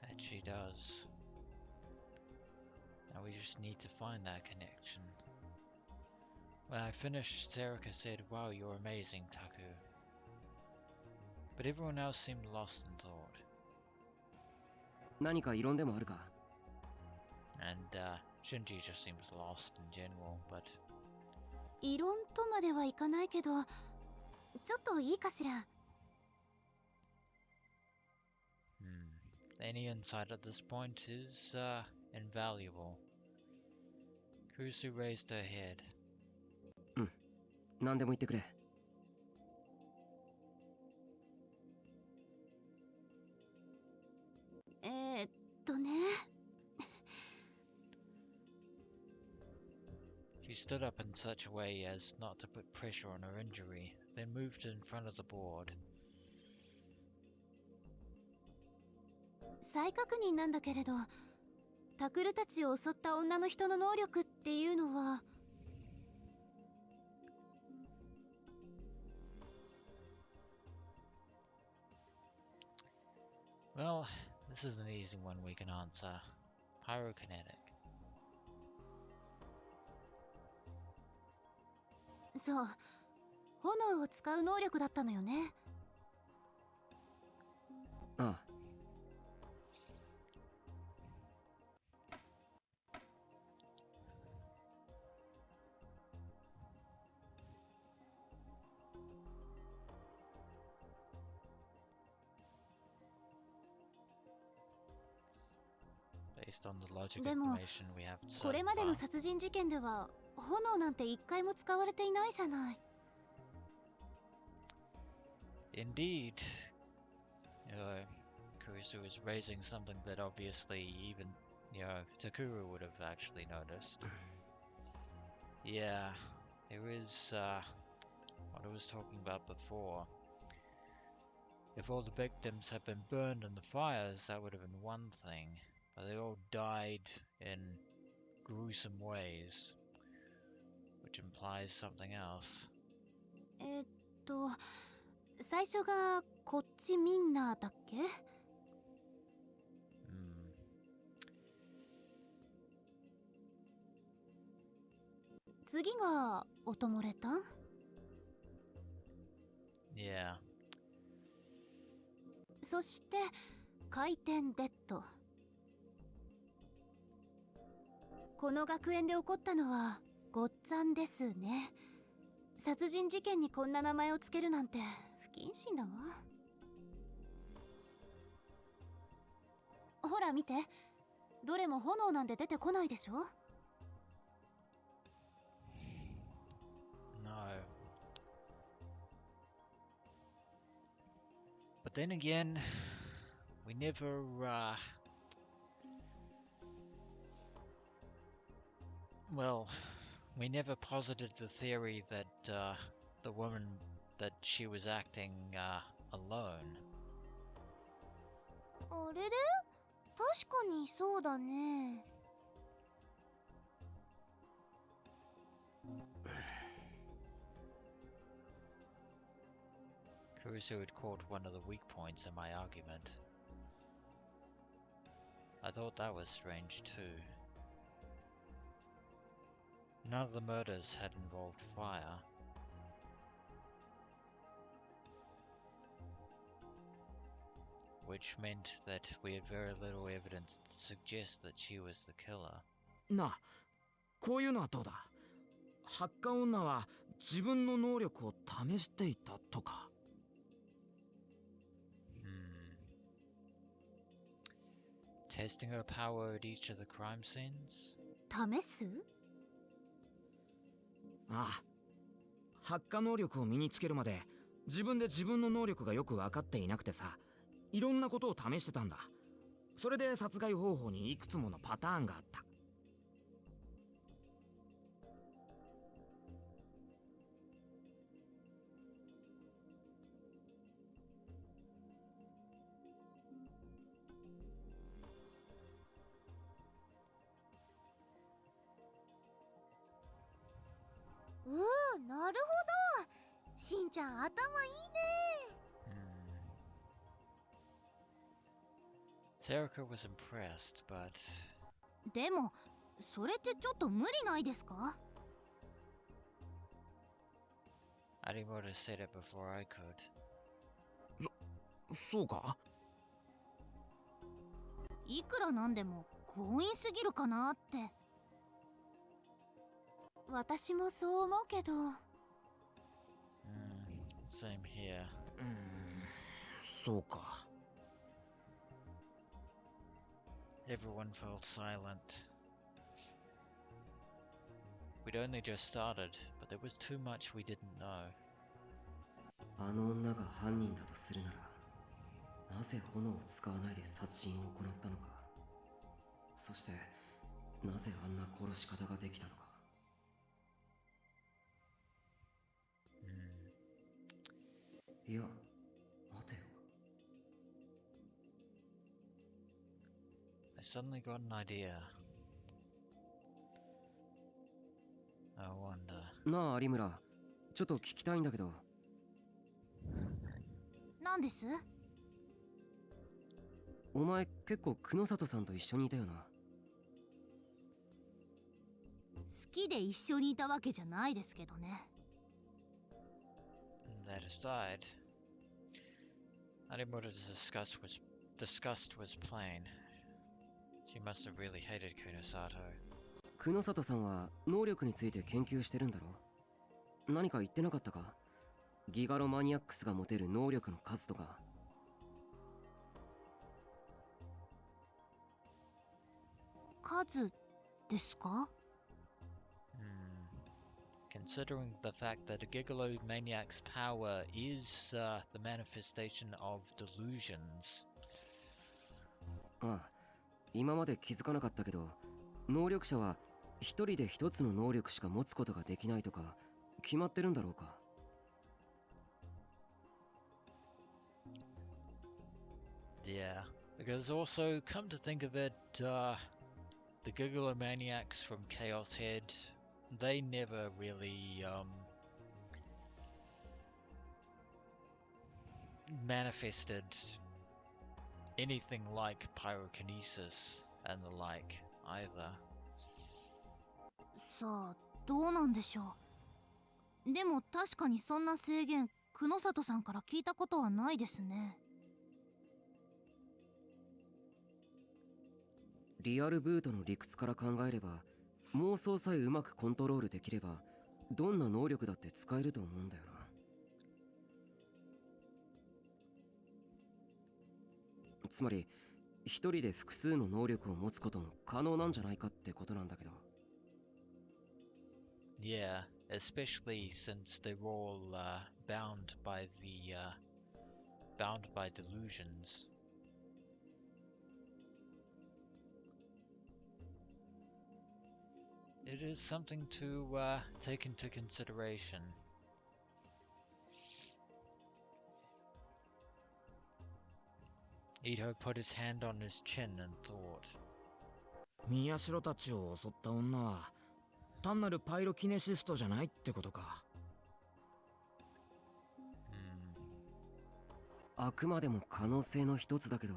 And she does. Now we just need to find that connection. When I finished, Serika said, "Wow, you're amazing, Taku." But everyone else seemed lost in thought. 何か異論でもあるか？ And Shinji just seems lost in general, but 異論とまではいかないけど、ちょっといいかしら。any insight at this point is invaluable. Kurusu raised her head. 何でも言ってくれ。ね。She stood up in such a way as not to put pressure on her injury, then moved in front of the board. 再確認なんだけれど、タクルたちを襲った女の人の能力っていうのは。Well, this is an easy one we can answer. Pyrokinetic. そう、炎を使う能力だったのよね。ああ。Based on the logic でも、 information we have so これまでの far. 殺人事件では炎なんて一回も使われていないじゃない。Indeed, Kurusu is raising something that obviously even, Takuru would have actually noticed. Yeah, there is, what I was talking about before. If all the victims had been burned in the fires, that would have been one thing, but they all died in gruesome ways, which implies something else. 最初がこっちみんなだっけ？次が音漏れた？ Yeah. そして回転デッド。この学園で起こったのはごっつぁんですね。殺人事件にこんな名前をつけるなんて不謹慎だわ。ほら見て、どれも炎なんて出てこないでしょ。 No. But then again, we never, we never posited the theory that, the woman, that she was acting, alone. あれれ？確かにそうだね。Kurusu had caught one of the weak points in my argument. I thought that was strange too. None of the murders had involved fire. which meant that we had very little evidence to suggest that she was the killer. なあ、こういうのはどうだ。ハッカ女は自分の能力を試していたとか。Testing her power at each of the crime scenes? 試す？ああ、発火能力を身につけるまで自分で自分の能力がよく分かっていなくてさ、いろんなことを試してたんだ。それで殺害方法にいくつものパターンがあった。なるほど。しんちゃん頭いいね。Serica was impressed, but でもそれってちょっと無理ないですか？ Arimoto said it before I could. そうか？いくらなんでも強引すぎるかなって。私もそう思うけど。Same here. そうか。Everyone fell silent. We'd only just started, but there was too much we didn't know. あの女が犯人だとするなら、なぜ炎を使わないで殺人を行ったのか。そして、なぜあんな殺し方ができたのか。いや、待てよ。I suddenly got an idea. I wonder. なあ、有村。ちょっと聞きたいんだけど。なんです？お前、結構久野里さんと一緒にいたよな。好きで一緒にいたわけじゃないですけどね。That aside, Arimoto's disgust was plain. She must have really hated Kunosato. 久野里さんは能力について研究してるんだろ？何か言ってなかったか？ギガロマニアックスが持てる能力の数とか。数ですか？ Considering the fact that a Gigalomaniac's power is the manifestation of delusions. ああ、今まで気づかなかったけど、能力者は一人で一つの能力しか持つことができないとか決まってるんだろうか。Yeah, because also, come to think of it, the Gigalomaniacs from Chaos Head, they never really manifested anything like pyrokinesis and the like either. さあ、どうなんでしょう。でも確かにそんな制限、久野里さんから聞いたことはないですね。リアルブートの理屈から考えれば、妄想さえうまくコントロールできれば、どんな能力だって使えると思うんだよな。つまり、一人で複数の能力を持つことも可能なんじゃないかってことなんだけど。Yeah, especially since they're all bound by delusions. It is something to take into consideration. Ito put his hand on his chin and thought. 宮代たちを襲った女は単なるパイロキネシストじゃないってことか。あくまでも可能性の一つだけど、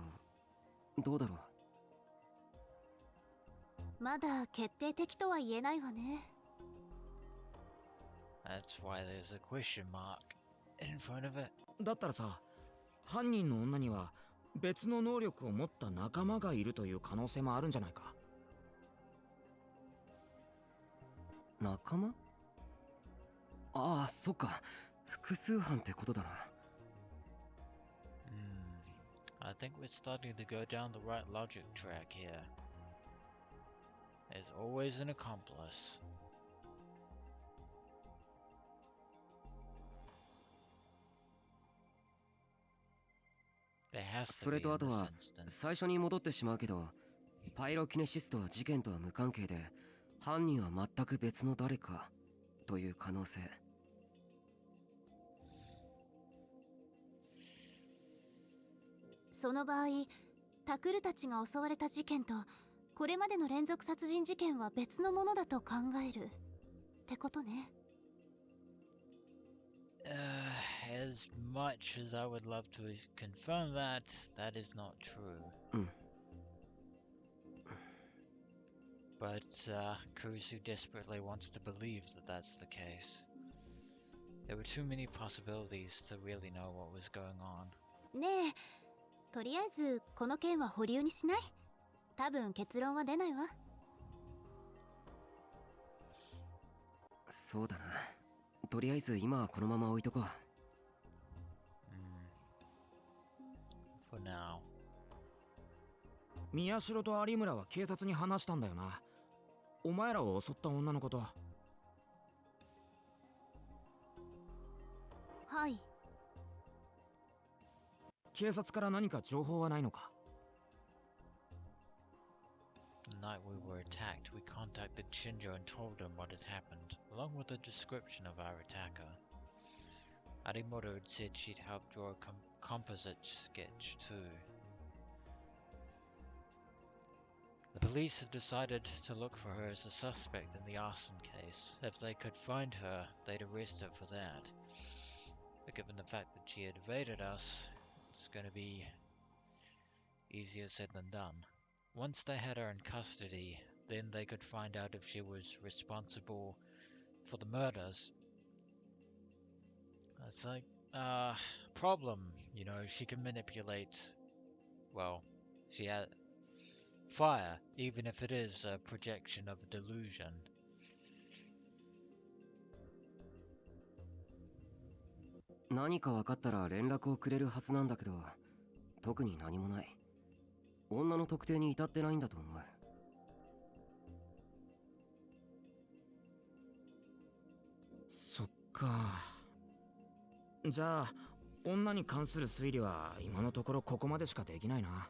どうだろう。まだ決定的とは言えないわね。That's why there's a question mark in front of it. だったらさ、犯人の女には別の能力を持った仲間がいるという可能性もあるんじゃないか。仲間？ああ、そっか。複数犯ってことだな。I think we're starting to go down the right logic track here. There's always an accomplice. There has そ to れ be と in あと this は instance. 最初に戻ってしまうけど、パイロキネシストは事件とは無関係で、犯人は全く別の誰かという可能性。その場合、タクルたちが襲われた事件とこれまでの連続殺人事件は別のものだと考えるってことね。As much as I would love to confirm that, that is not true. But Kurusu desperately wants to believe that that's the case. There were too many possibilities to really know what was going on. ねえ、とりあえずこの件は保留にしない？多分結論は出ないわ。そうだな。とりあえず今はこのまま置いとこう。For now. 宮代と有村は警察に話したんだよな。お前らを襲った女のこと。はい。警察から何か情報はないのか？ The night we were attacked, we contacted Shinjo and told him what had happened, along with a description of our attacker. Arimoto had said she'd help draw a composite sketch too. The police had decided to look for her as a suspect in the arson case. If they could find her, they'd arrest her for that. But given the fact that she had evaded us, it's going to be easier said than done. Once they had her in custody, then they could find out if she was responsible for the murders. It's like, problem, you know, she can manipulate, well, she had fire, even if it is a projection of a delusion. 何か分かったら連絡をくれるはずなんだけど、特に何もない。女の特定に至ってないんだと思う。そっか。じゃあ女に関する推理は今のところここまでしかできないな。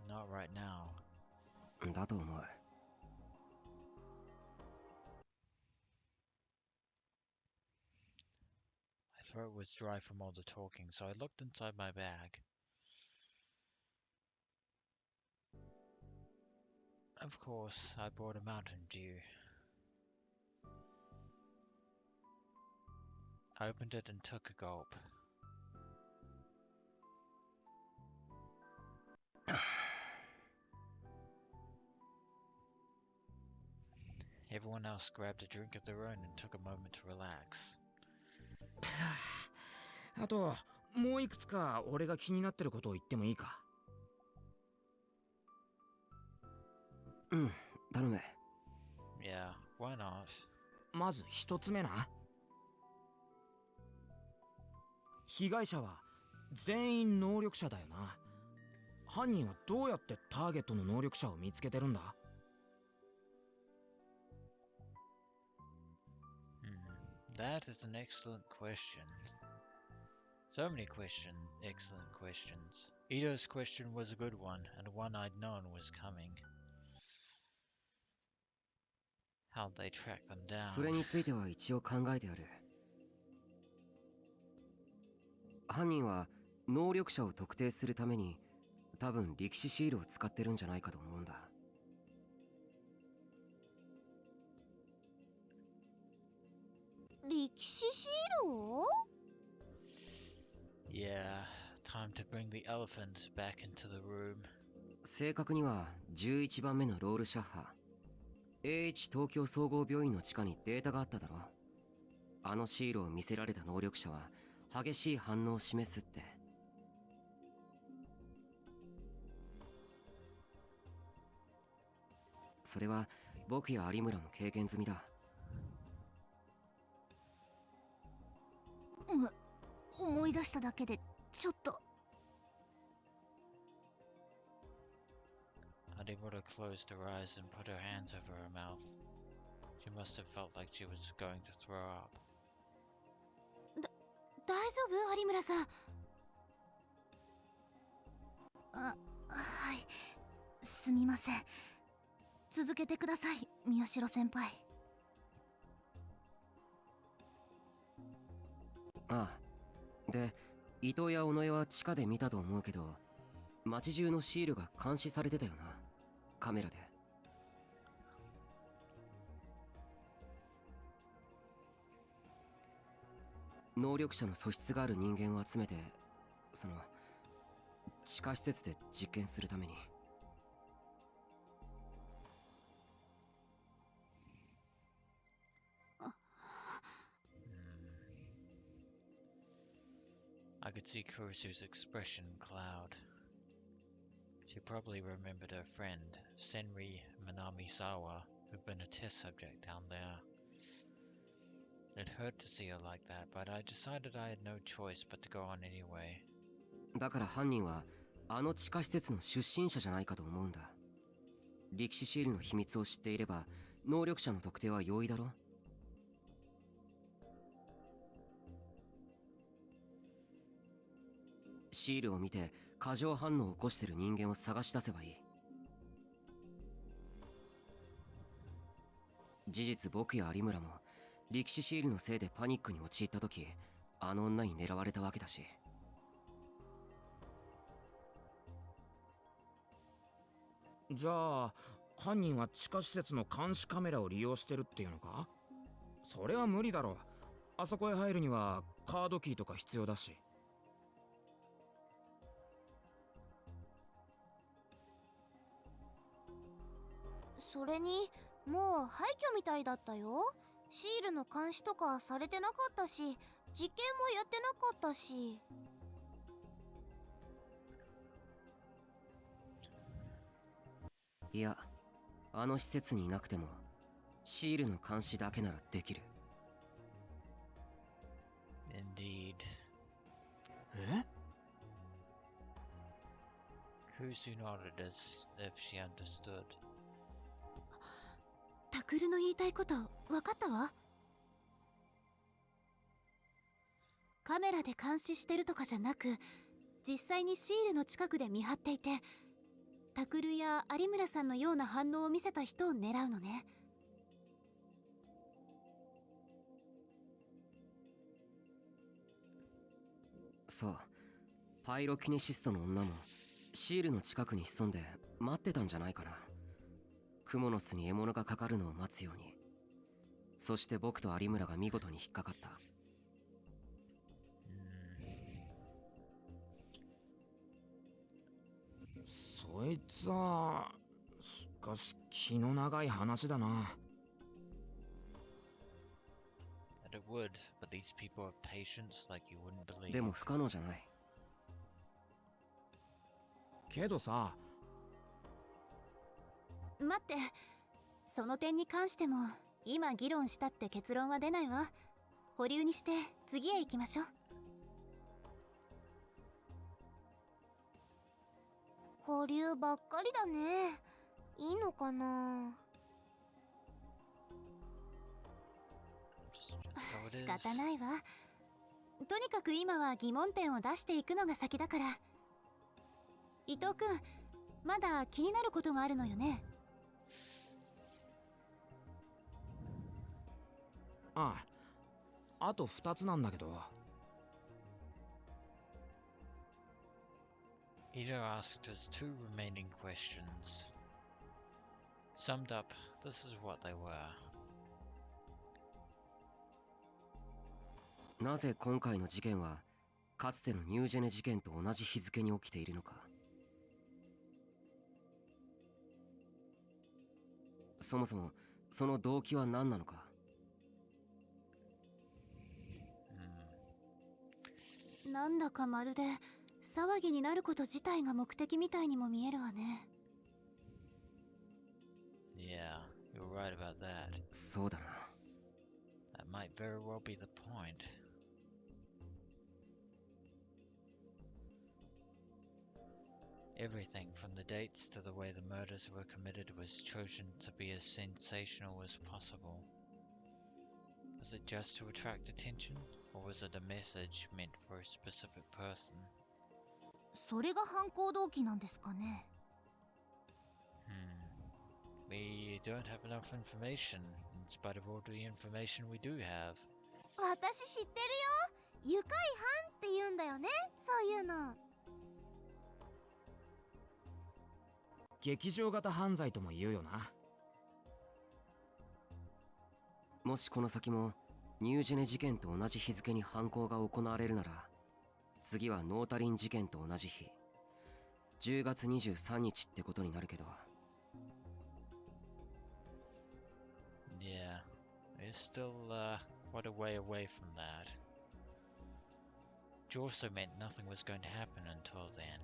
Not right now. だと思う。My throat was dry from all the talking, so I looked inside my bag. Of course, I brought a Mountain Dew. I opened it and took a gulp. Everyone else grabbed a drink of their own and took a moment to relax. あともういくつか俺が気になってることを言ってもいいか？うん、頼む。Yeah, why not? まず一つ目な。被害者は全員能力者だよな。犯人はどうやってターゲットの能力者を見つけてるんだ？ That is an excellent question. So many excellent questions. Ito's question was a good one, and one I'd known was coming. How'd they track them down? それについては一応考えてある。犯人は能力者を特定するために多分力士シールを使ってるんじゃないかと思うんだ。力士シールを？ Yeah, time to bring the elephant back into the room. 正確には11番目のロールシャッハ。AH 東京総合病院の地下にデータがあっただろ。あのシールを見せられた能力者は激しい反応を示すって。それは僕や有村も経験済みだ。思い出しただけでちょっと。 Adimura closed her eyes and put her hands over her mouth. She must have felt like she was going to throw up. 大丈夫有村さん。はい、すみません。続けてください、宮代先輩。ああ。で、伊藤や尾上は地下で見たと思うけど、街中のシールが監視されてたよな、カメラで。能力者の素質がある人間を集めて、その地下施設で実験するために。I could see Kurusu's expression cloud. She probably remembered her friend, Senri Minamisawa, who'd been a test subject down there. It hurt to see her like that, but I decided I had no choice but to go on anyway. だから犯人はあの地下施設の出身者じゃないかと思うんだ。力士シールの秘密を知っていれば能力者の特定は容易だろ。シールを見て過剰反応を起こしてる人間を探し出せばいい。事実僕や有村も力士シールのせいでパニックに陥った時、あの女に狙われたわけだし。じゃあ犯人は地下施設の監視カメラを利用してるっていうのか？それは無理だろう。あそこへ入るにはカードキーとか必要だし。それにもう廃墟みたいだったよ。シールの監視とかされてなかったし、実験もやってなかったし。いや、あの施設にいなくてもシールの監視だけならできる。 Indeed. え？ Kurusu nodded as if she understood. タクルの言いたいこと分かったわ。カメラで監視してるとかじゃなく、実際にシールの近くで見張っていて、タクルや有村さんのような反応を見せた人を狙うのね。そう、パイロキネシストの女もシールの近くに潜んで待ってたんじゃないかな。クモの巣に獲物がかかるのを待つように。そして僕と有村が見事に引っかかった。そいつはしかし気の長い話だな。And it would, but these people have patience like you wouldn't believe. でも不可能じゃない。けどさ、待って、その点に関しても今議論したって結論は出ないわ。保留にして次へ行きましょう。保留ばっかりだね。いいのかな。仕方ないわ。とにかく今は疑問点を出していくのが先だから。伊藤君、まだ気になることがあるのよね。ああ、あと2つなんだけど。Ito asked us two remaining questions. Summed up, this is what they were. なぜ今回の事件はかつてのニュージェネ事件と同じ日付に起きているのか。そもそもその動機は何なのか。なんだかまるで騒ぎになること自体が目的みたいにも見えるわね。Yeah, you're right about that. そうだな。 That might very well be the point. Everything from the dates to the way the murders were committed was chosen to be as sensational as possible. Was it just to attract attention, or was it a message meant for a specific person? それが犯行動機なんですかね。We don't have enough information, in spite of all the information we do have. 私知ってるよ。愉快犯って言うんだよね、そういうの。劇場型犯罪とも言うよな。もしこの先もニュージェネ事件と同じ日付に犯行が行われるなら、次はノータリン事件と同じ日、10月23日ってことになるけど。 Yeah, we're still quite a way away from that. Which also meant nothing was going to happen until then.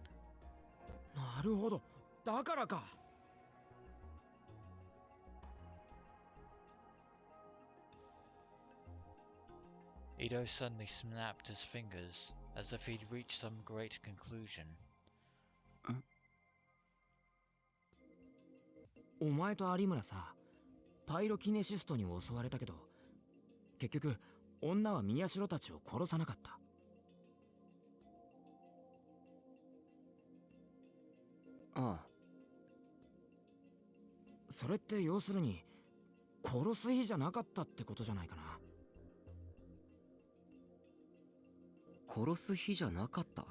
なるほど、だからか。Ito suddenly snapped his fingers, as if he'd reached some great conclusion. お前と有村さ、パイロキネシストに襲われたけど、結局女は宮代たちを殺さなかった。ああ。それって要するに殺す日じゃなかったってことじゃないかな。殺す日じゃなかった？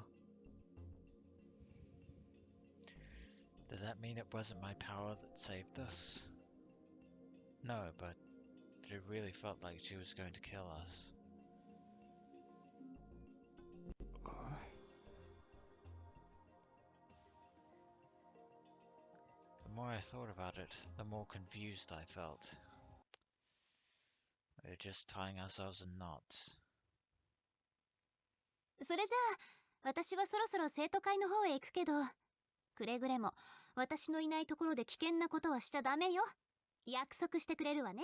Does that mean it wasn't my power that saved us? No, but it really felt like she was going to kill us. The more I thought about it, the more confused I felt. We were just tying ourselves in knots. それじゃあ私はそろそろ生徒会の方へ行くけど、くれぐれも私のいないところで危険なことはしちゃダメよ。約束してくれるわね。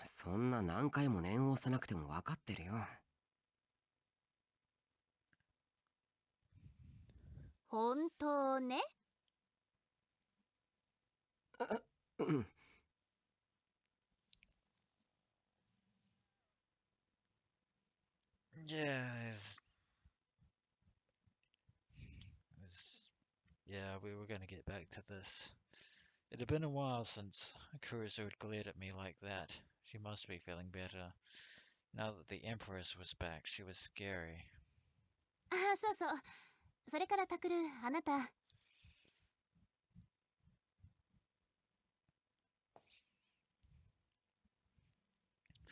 そんな何回も念を押さなくても分かってるよ。本当ね。うん。Yeah, we were going to get back to this. It had been a while since Kurusu had glared at me like that. She must be feeling better. Now that the Empress was back, she was scary. ああ、そうそう。それからタクル、あなた。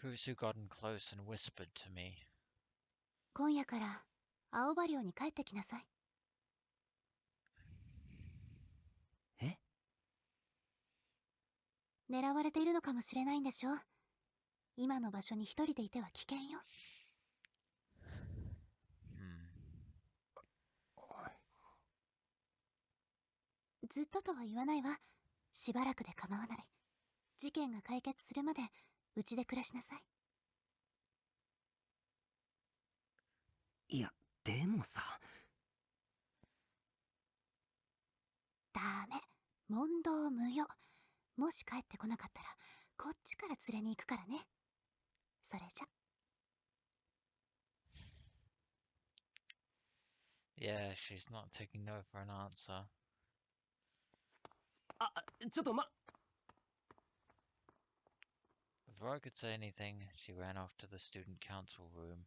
Kurusu got in close and whispered to me. 今夜から青葉寮に帰ってきなさい。え？狙われているのかもしれないんでしょ。今の場所に一人でいては危険よ。ずっととは言わないわ。しばらくで構わない。事件が解決するまでうちで暮らしなさい。いや、でもさ。ダメ。問答無用。もし帰ってこなかったらこっちから連れに行くからね。それじゃ。Yeah, she's not taking no for an answer. あ、ちょっとBefore I could say anything, she ran off to the student council room.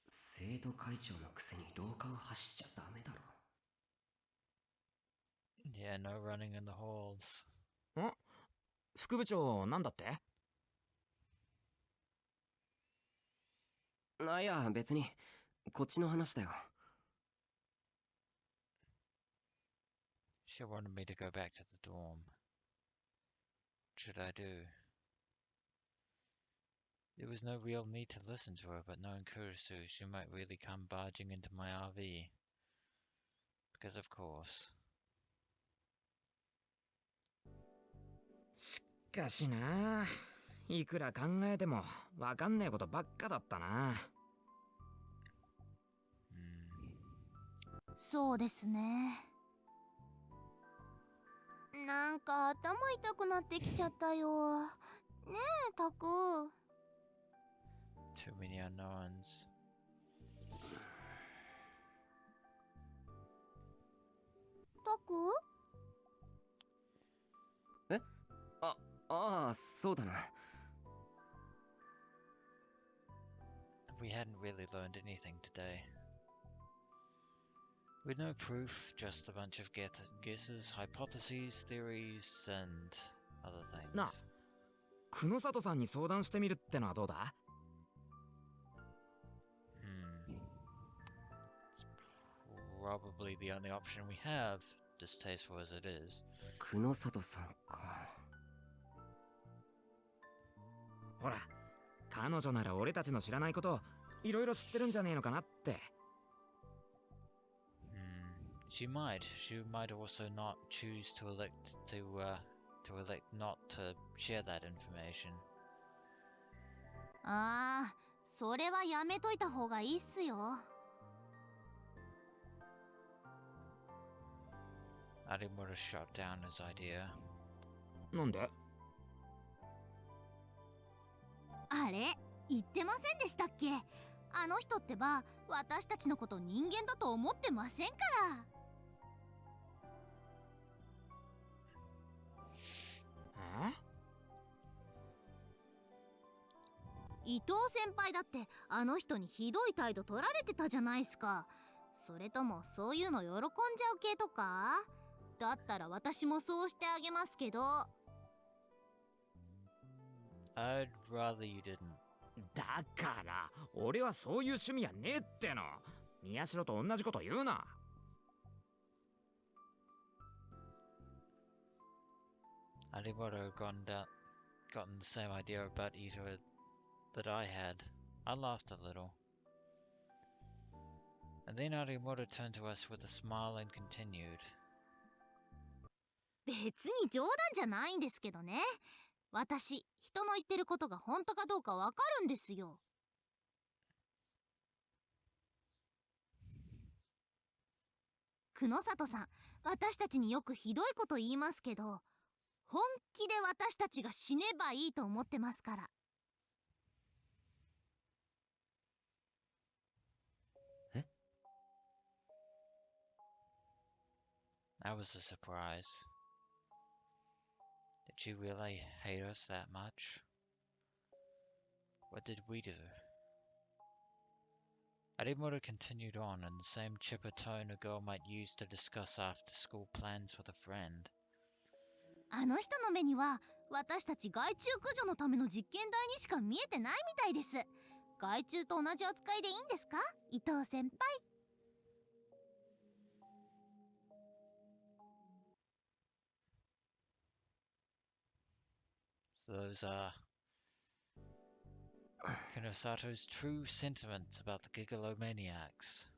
生徒会長のくせに廊下を走っちゃダメだろ。Yeah, no running in the halls. ん？副部長なんだって？あ、いや別にこっちの話だよ。She wanted me to go back to the dorm. should I do? There was no real need to listen to her, but knowing Kurusu, she might really come barging into my RV. Because of course. しかしな、いくら考えてもわかんねえことばっかだったな。そうですね。なんか頭痛くなってきちゃったよ。ねえ、タク。Too many unknowns. タク？ああ、そうだな。We hadn't really learned anything today. With no proof, just a bunch of guesses, hypotheses, theories, and other things. な、久野里さんに相談してみるってのはどうだ？ It's probably the only option we have, distasteful as it is. 久野里さんか。ほら、彼女なら俺たちの知らないこといろいろ知ってるんじゃねえのかなって。She might. She might also not choose to elect not to share that information. ああ、それはやめといた方がいいっすよ。Arimura shot down his idea. なんで？あれ言ってませんでしたっけ？あの人ってば私たちのこと人間だと思ってませんから。伊藤先輩だってあの人にひどい態度取られてたじゃないすか。それともそういうの喜んじゃう系とか？だったら私もそうしてあげますけど。I'd rather you didn't. だから俺はそういう趣味やねえっての。宮代と同じこと言うな。Arimura gotten the same idea about Ito that I had. I laughed a little. And then Arimura turned to us with a smile and continued. 別に冗談じゃないんですけどね。私、人の言ってることが本当かどうかわかるんですよ。久野里さん、私たちによくひどいこと言いますけど、本気で私たちが死ねばいいと思ってますから。え？ That was a surprise. Did you really hate us that much? What did we do? Arimura continued on in the same chipper tone a girl might use to discuss after-school plans with a friend. あの人の目には私たち害虫駆除のための実験台にしか見えてないみたいです。害虫と同じ扱いでいいんですか、伊藤先輩。So those are Kunosato's true sentiments about the Gigalomaniacs.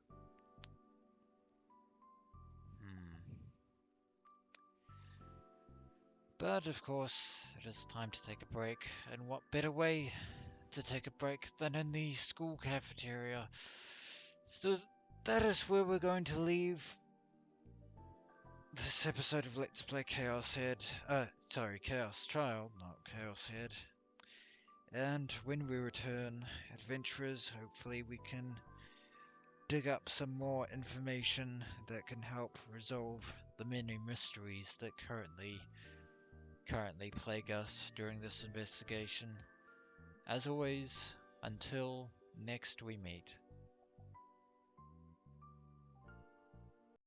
But of course, it is time to take a break, and what better way to take a break than in the school cafeteria? So that is where we're going to leave this episode of Let's Play Chaos Head. Chaos Child, not Chaos Head. And when we return, adventurers, hopefully we can dig up some more information that can help resolve the many mysteries that currently plague us during this investigation. As always, until next we meet.